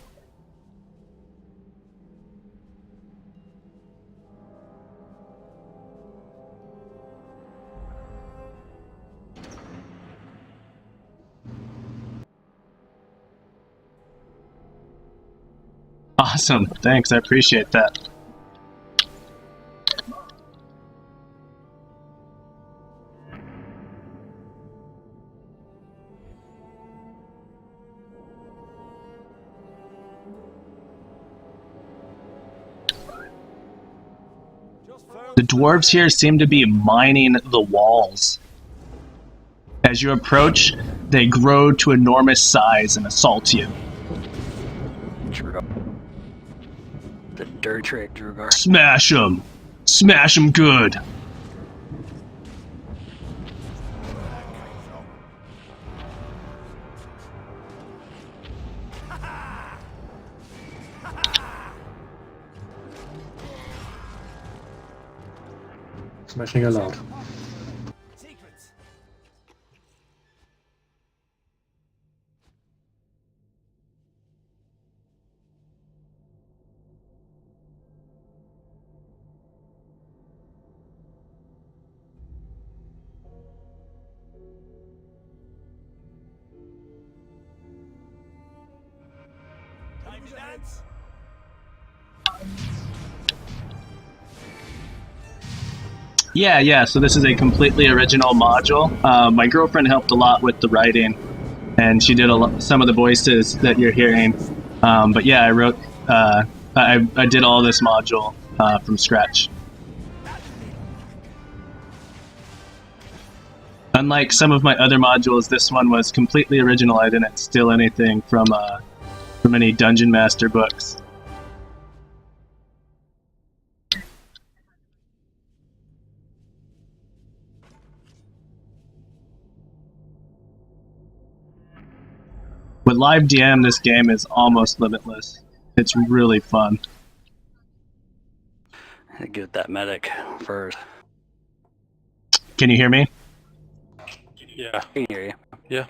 Awesome. Thanks. I appreciate that. The dwarves here seem to be mining the walls. As you approach, they grow to enormous size and assault you. The dirt trick, Drugar. Smash them! Smash them good! Smashing allowed. Secrets. Yeah. So this is a completely original module. My girlfriend helped a lot with the writing, and she did some of the voices that you're hearing. But yeah, I wrote. I did all this module from scratch. Unlike some of my other modules, this one was completely original. I didn't steal anything from any Dungeon Master books. With live DM, this game is almost limitless. It's really fun. Get that medic first. Can you hear me? Yeah. I can hear you. Yeah.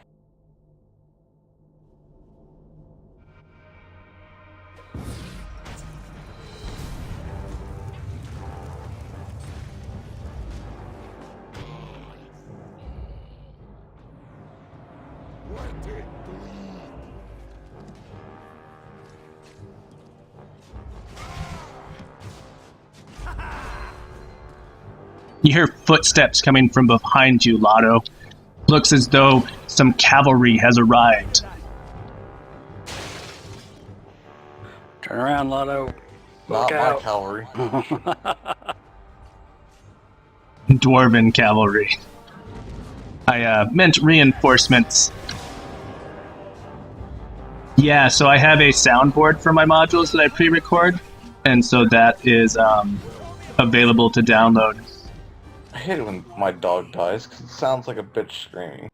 You hear footsteps coming from behind you, Lotto. Looks as though some cavalry has arrived. Turn around, Lotto. Not Look my out. cavalry. Dwarven cavalry. I meant reinforcements. Yeah, so I have a soundboard for my modules that I pre-record, and so that is available to download. I hate it when my dog dies, because it sounds like a bitch screaming.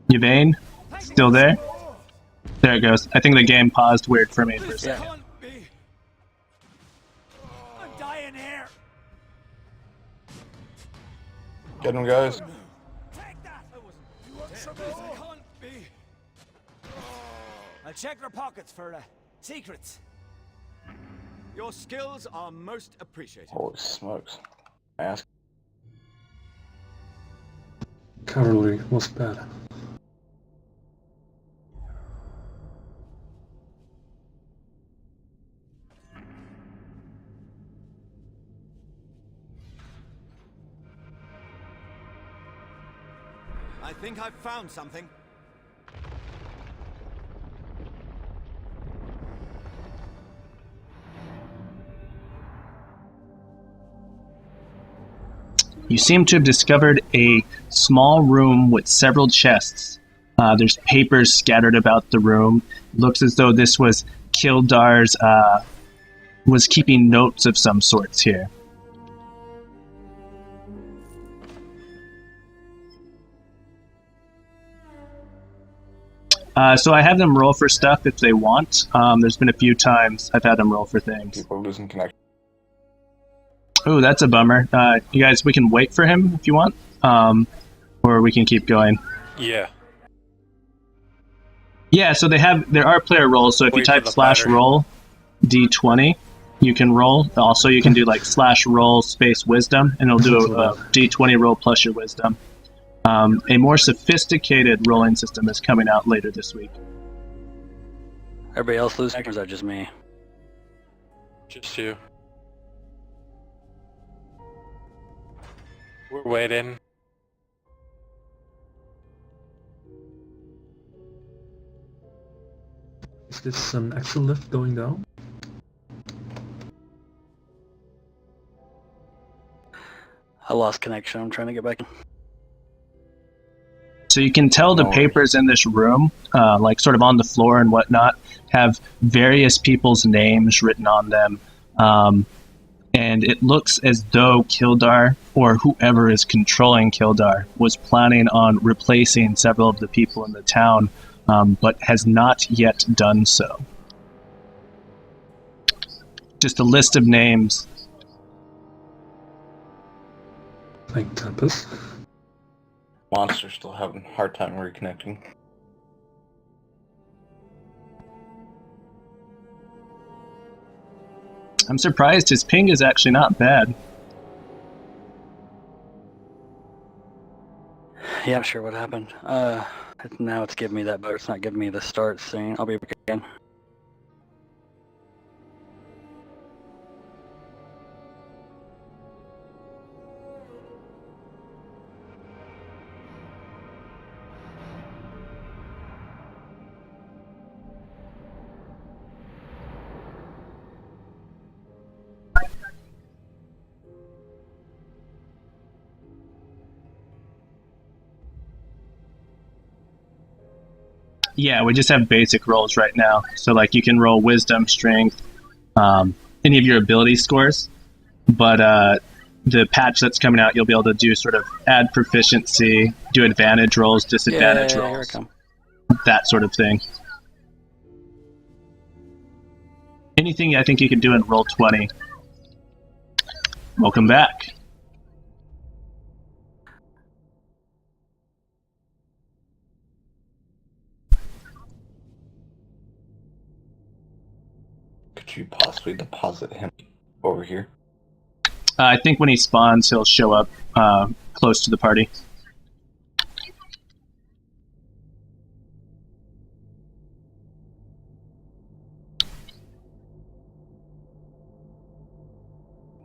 Yvain? Still there? There it goes. I think the game paused weird for me for a second. Yeah. I'm dying here. Get him, guys. Take that. You want some more? Can't be. I'll check your pockets for secrets. Your skills are most appreciated. Holy smokes. Ask. Cavalry was bad. I think I've found something. You seem to have discovered a small room with several chests. There's papers scattered about the room. Looks as though this was Kildar's, was keeping notes of some sorts here. So I have them roll for stuff if they want. There's been a few times I've had them roll for things. People losing connection. Oh, that's a bummer. You guys, we can wait for him if you want, or we can keep going. Yeah. Yeah, so there are player rolls. So if you Wait for type the / roll d20, you can roll. Also, you can do like / roll space wisdom, and it'll do a d20 roll plus your wisdom. A more sophisticated rolling system is coming out later this week. Everybody else losing, or is that just me? Just you. We're waiting. Is this an actual lift going down? I lost connection. I'm trying to get back in. So you can tell the papers in this room, like sort of on the floor and whatnot, have various people's names written on them. And it looks as though Kildar, or whoever is controlling Kildar, was planning on replacing several of the people in the town, but has not yet done so. Just a list of names. Like Tempest? Monster's still having a hard time reconnecting. I'm surprised his ping is actually not bad. Yeah, not sure what happened. Now it's giving me that, but it's not giving me the start scene. I'll be back again. Yeah, we just have basic rolls right now. So like you can roll wisdom, strength, any of your ability scores. But the patch that's coming out, you'll be able to do sort of add proficiency, do advantage rolls, disadvantage Here I rolls, come. that sort of thing. Anything I think you can do in Roll20. Welcome back. Could you possibly deposit him over here? I think when he spawns, he'll show up close to the party.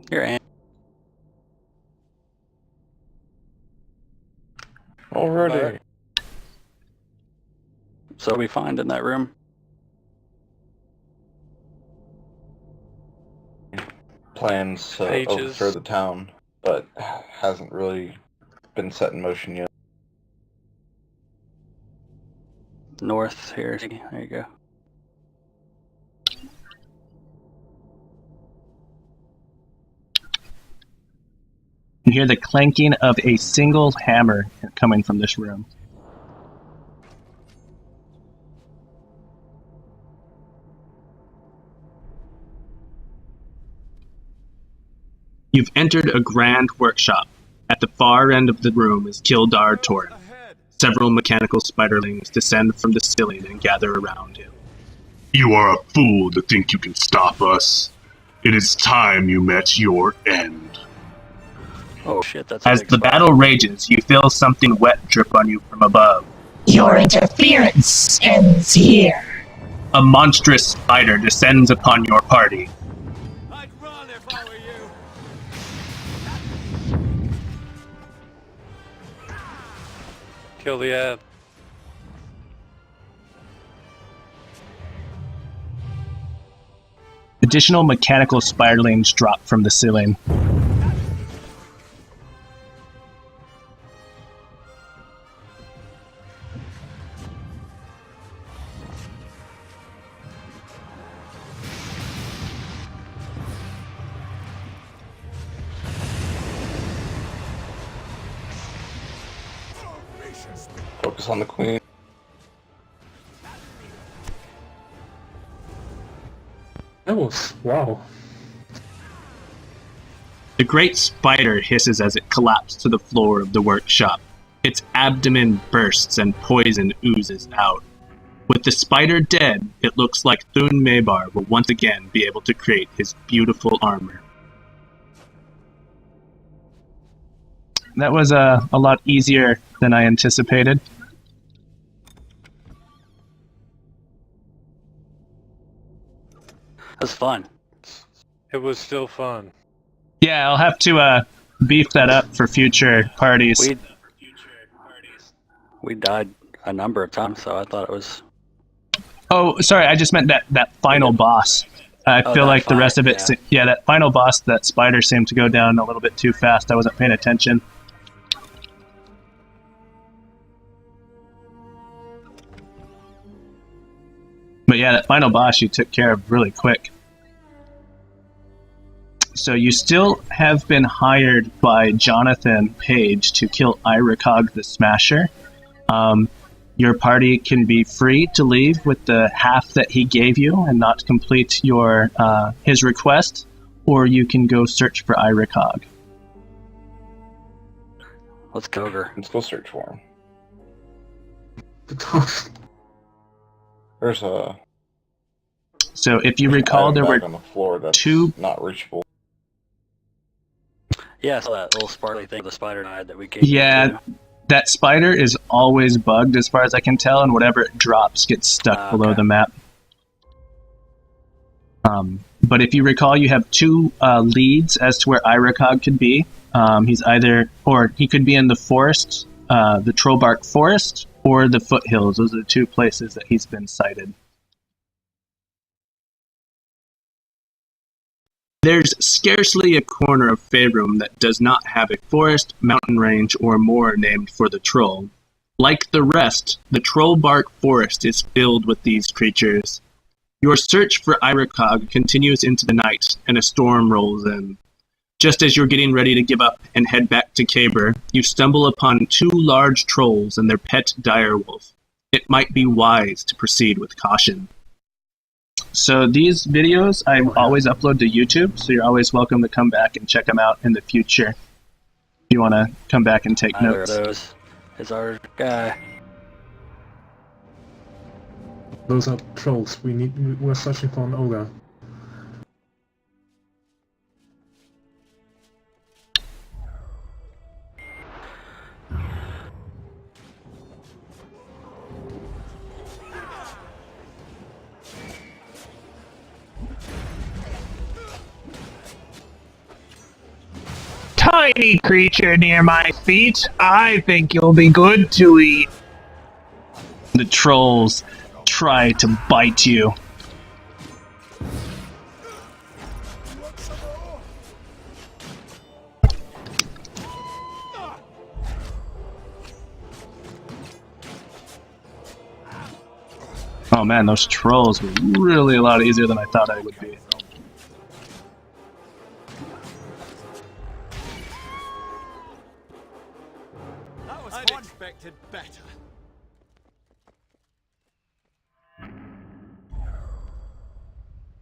Here I am. Alrighty. So we find in that room. Plans to Pages. overthrow the town, but hasn't really been set in motion yet. North here. There you go. You hear the clanking of a single hammer coming from this room. You've entered a grand workshop. At the far end of the room is Kildar Torrent. Several mechanical spiderlings descend from the ceiling and gather around him. You are a fool to think you can stop us. It is time you met your end. Oh shit, that's a As big the spider. battle rages, you feel something wet drip on you from above. Your interference ends here. A monstrous spider descends upon your party. I'd run if I were you. Kill the ad. Additional mechanical spiderlings drop from the ceiling. Focus on the queen. That was wow. The great spider hisses as it collapses to the floor of the workshop. Its abdomen bursts and poison oozes out. With the spider dead, it looks like Thun Maybar will once again be able to create his beautiful armor. That was a lot easier than I anticipated. That's fun. It was still fun. Yeah, I'll have to beef that up for future parties. We died a number of times, so I thought it was. Oh, sorry, I just meant that final boss. I feel that like the fight, rest of it, yeah. that final boss, that spider seemed to go down a little bit too fast. I wasn't paying attention. But yeah, that final boss you took care of really quick. So you still have been hired by Jonathan Page to kill Irikog the Smasher. Your party can be free to leave with the half that he gave you and not complete your his request, or you can go search for Irikog. Let's go over. Let's go search for him. The tough. There's a So if you I recall, have a there bag were on the floor that's two. not reachable. Yeah, I saw that little sparkly thing, the spider died that we gave Yeah, you to. that spider is always bugged as far as I can tell, and whatever it drops gets stuck below Okay. the map. But if you recall, you have two leads as to where Iracog could be. He's either, or he could be in the forest, the Trollbark Forest, or the foothills. Those are the two places that he's been sighted. There's scarcely a corner of Faerûn that does not have a forest, mountain range, or moor named for the troll. Like the rest, the Trollbark Forest is filled with these creatures. Your search for Iracog continues into the night, and a storm rolls in. Just as you're getting ready to give up and head back to Caber, you stumble upon two large trolls and their pet direwolf. It might be wise to proceed with caution. So these videos I always upload to YouTube, so you're always welcome to come back and check them out in the future if you want to come back and take Either notes. of those is our guy. Those are trolls. We're searching for an ogre. Tiny creature near my feet. I think you'll be good to eat. The trolls try to bite you. Oh man, those trolls were really a lot easier than I thought I would be. I'd expected better.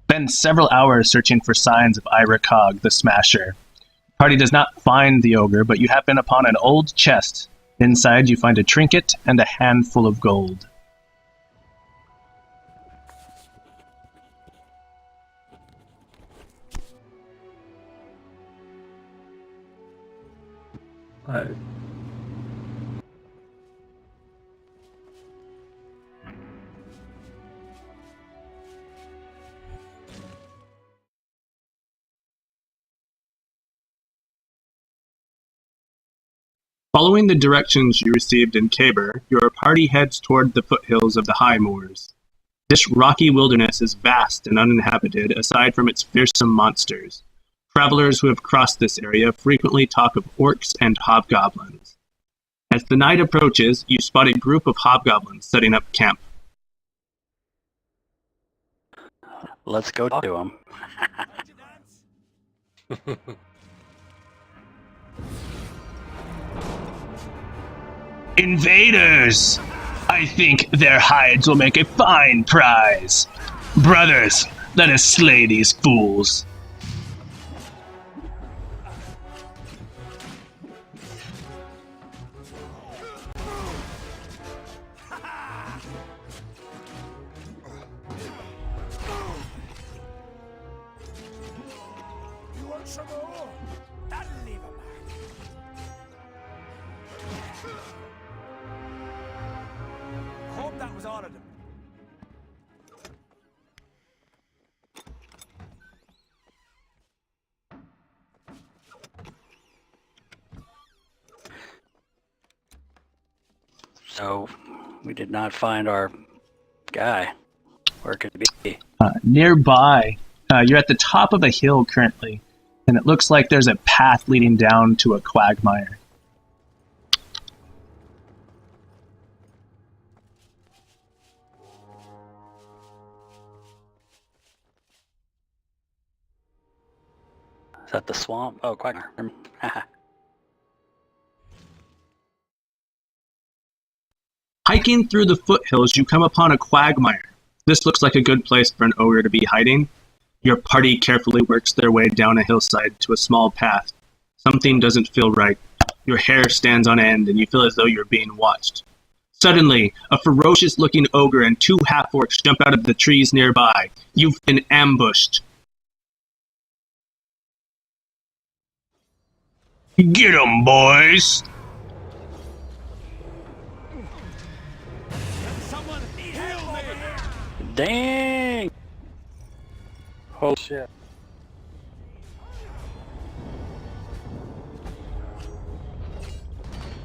Spend several hours searching for signs of Iracog, the Smasher. The party does not find the ogre, but you happen upon an old chest. Inside you find a trinket and a handful of gold. Following the directions you received in Caber, your party heads toward the foothills of the High Moors. This rocky wilderness is vast and uninhabited aside from its fearsome monsters. Travelers who have crossed this area frequently talk of orcs and hobgoblins. As the night approaches, you spot a group of hobgoblins setting up camp. Let's go to him. Invaders! I think their hides will make a fine prize. Brothers, let us slay these fools. You want some more? That'll leave a mark. Hope that was all of them. So, we did not find our guy. Where could it be? Nearby, you're at the top of a hill currently, and it looks like there's a path leading down to a quagmire. Is that the swamp? Oh, quagmire. Hiking through the foothills, you come upon a quagmire. This looks like a good place for an ogre to be hiding. Your party carefully works their way down a hillside to a small path. Something doesn't feel right. Your hair stands on end and you feel as though you're being watched. Suddenly, a ferocious-looking ogre and 2 half-orcs jump out of the trees nearby. You've been ambushed. Get 'em, boys! Someone heal me! Dang! Oh shit.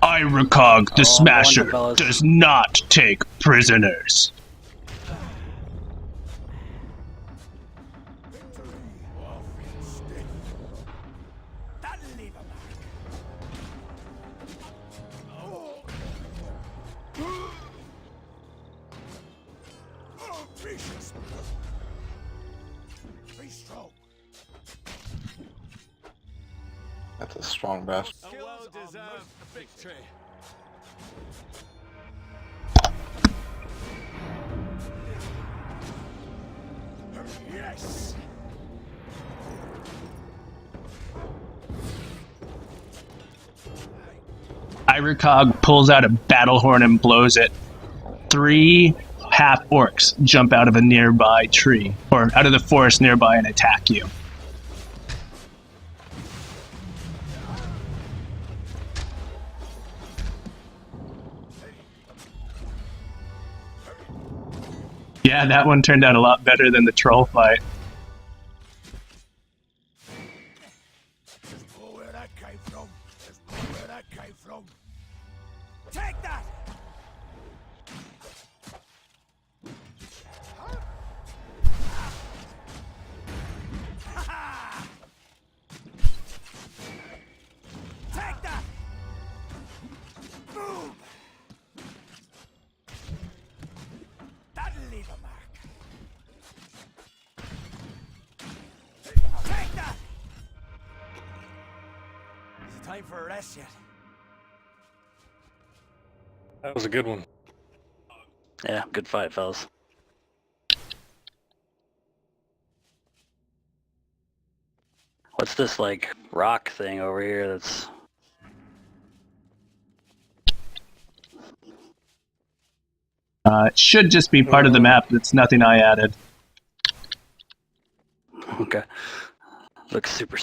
Iracog the Oh, Smasher fellas. does not take prisoners. That'll leave a mark. Oh, precious. Be strong. That's a strong bastard. A well-deserved victory. Yes. Iracog pulls out a battle horn and blows it. 3 half-orcs jump out of a nearby tree, or out of the forest nearby and attack you. Yeah, that one turned out a lot better than the troll fight. There's more where that came from. There's more where that came from. Take that! Ha-ha! Take that! Boom! That'll leave a mark. Take that! Is it time for a rest yet? That was a good one. Yeah, good fight, fellas. What's this, like, rock thing over here that's... It should just be part of the map. It's nothing I added. Okay. Looks super...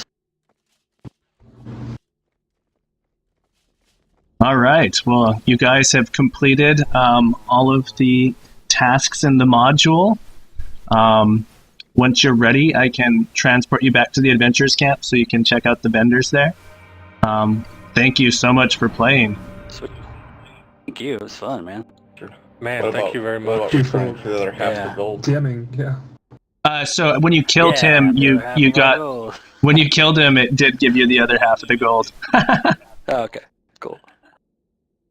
All right. Well, you guys have completed all of the tasks in the module. Once you're ready, I can transport you back to the Adventurers Camp so you can check out the vendors there. Thank you so much for playing. Thank you. It was fun, man. Man, What thank about- you very what much. about returning for the other half of Yeah. the gold? DMing, yeah. So when you killed him, the you other half you of my got gold. when you killed him, it did give you the other half of the gold. Oh, okay, cool.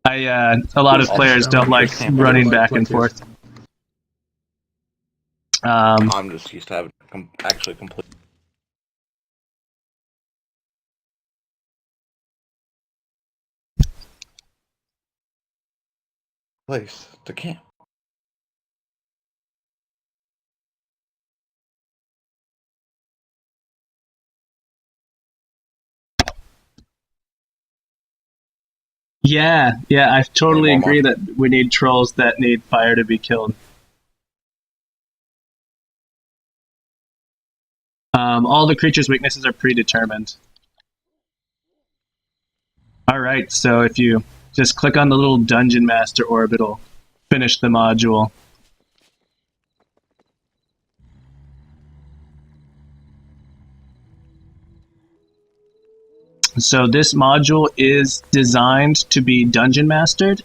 A lot of players don't like running back and forth. I'm just used to having actually complete. Place to camp. Yeah, I totally Hey, agree Mama. that we need trolls that need fire to be killed. All the creatures' weaknesses are predetermined. Alright, so if you just click on the little Dungeon Master orb, it'll finish the module. So this module is designed to be dungeon mastered.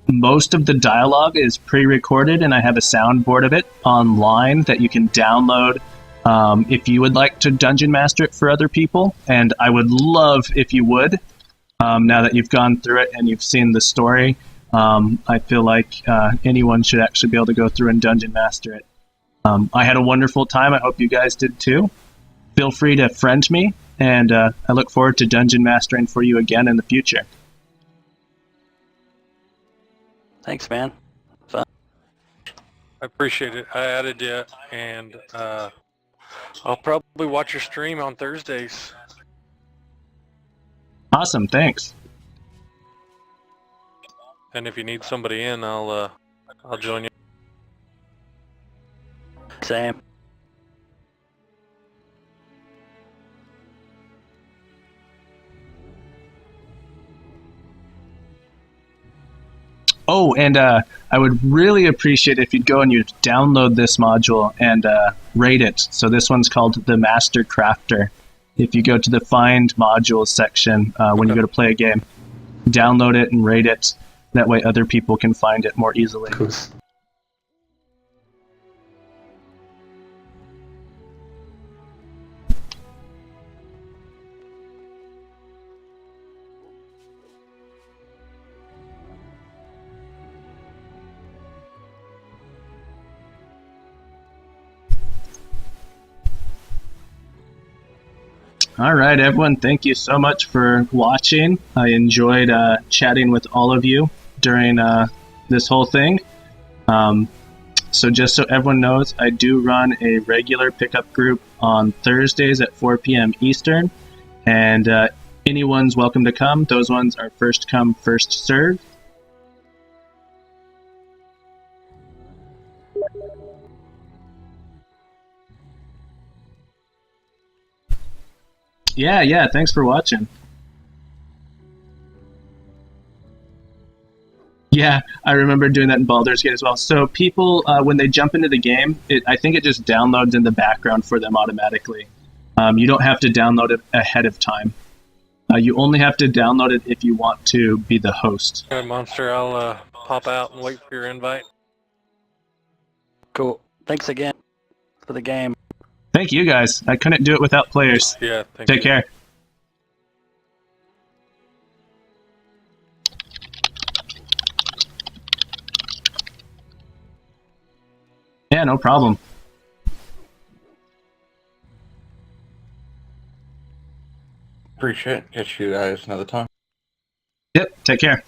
Most of the dialogue is pre-recorded, and I have a soundboard of it online that you can download if you would like to dungeon master it for other people. And I would love if you would, now that you've gone through it and you've seen the story. I feel like anyone should actually be able to go through and dungeon master it. I had a wonderful time. I hope you guys did too. Feel free to friend me, and I look forward to dungeon mastering for you again in the future. Thanks, man. Fun. I appreciate it. I added you, and I'll probably watch your stream on Thursdays. Awesome, thanks. And if you need somebody in, I'll join you. Same. Oh, and I would really appreciate if you'd go and you'd download this module and rate it. So this one's called the Master Crafter. If you go to the Find Modules section when you go to play a game, download it and rate it. That way other people can find it more easily. Cool. All right, everyone, thank you so much for watching. I enjoyed chatting with all of you during this whole thing. So just so everyone knows, I do run a regular pickup group on Thursdays at 4 p.m. Eastern, and anyone's welcome to come. Those ones are first come, first served. Yeah, thanks for watching. Yeah, I remember doing that in Baldur's Gate as well. So people, when they jump into the game, I think it just downloads in the background for them automatically. You don't have to download it ahead of time. You only have to download it if you want to be the host. All right, Monster, I'll pop out and wait for your invite. Cool. Thanks again for the game. Thank you, guys. I couldn't do it without players. Yeah, thank you. Take care. Yeah, no problem. Appreciate it. Catch you guys another time. Yep, take care.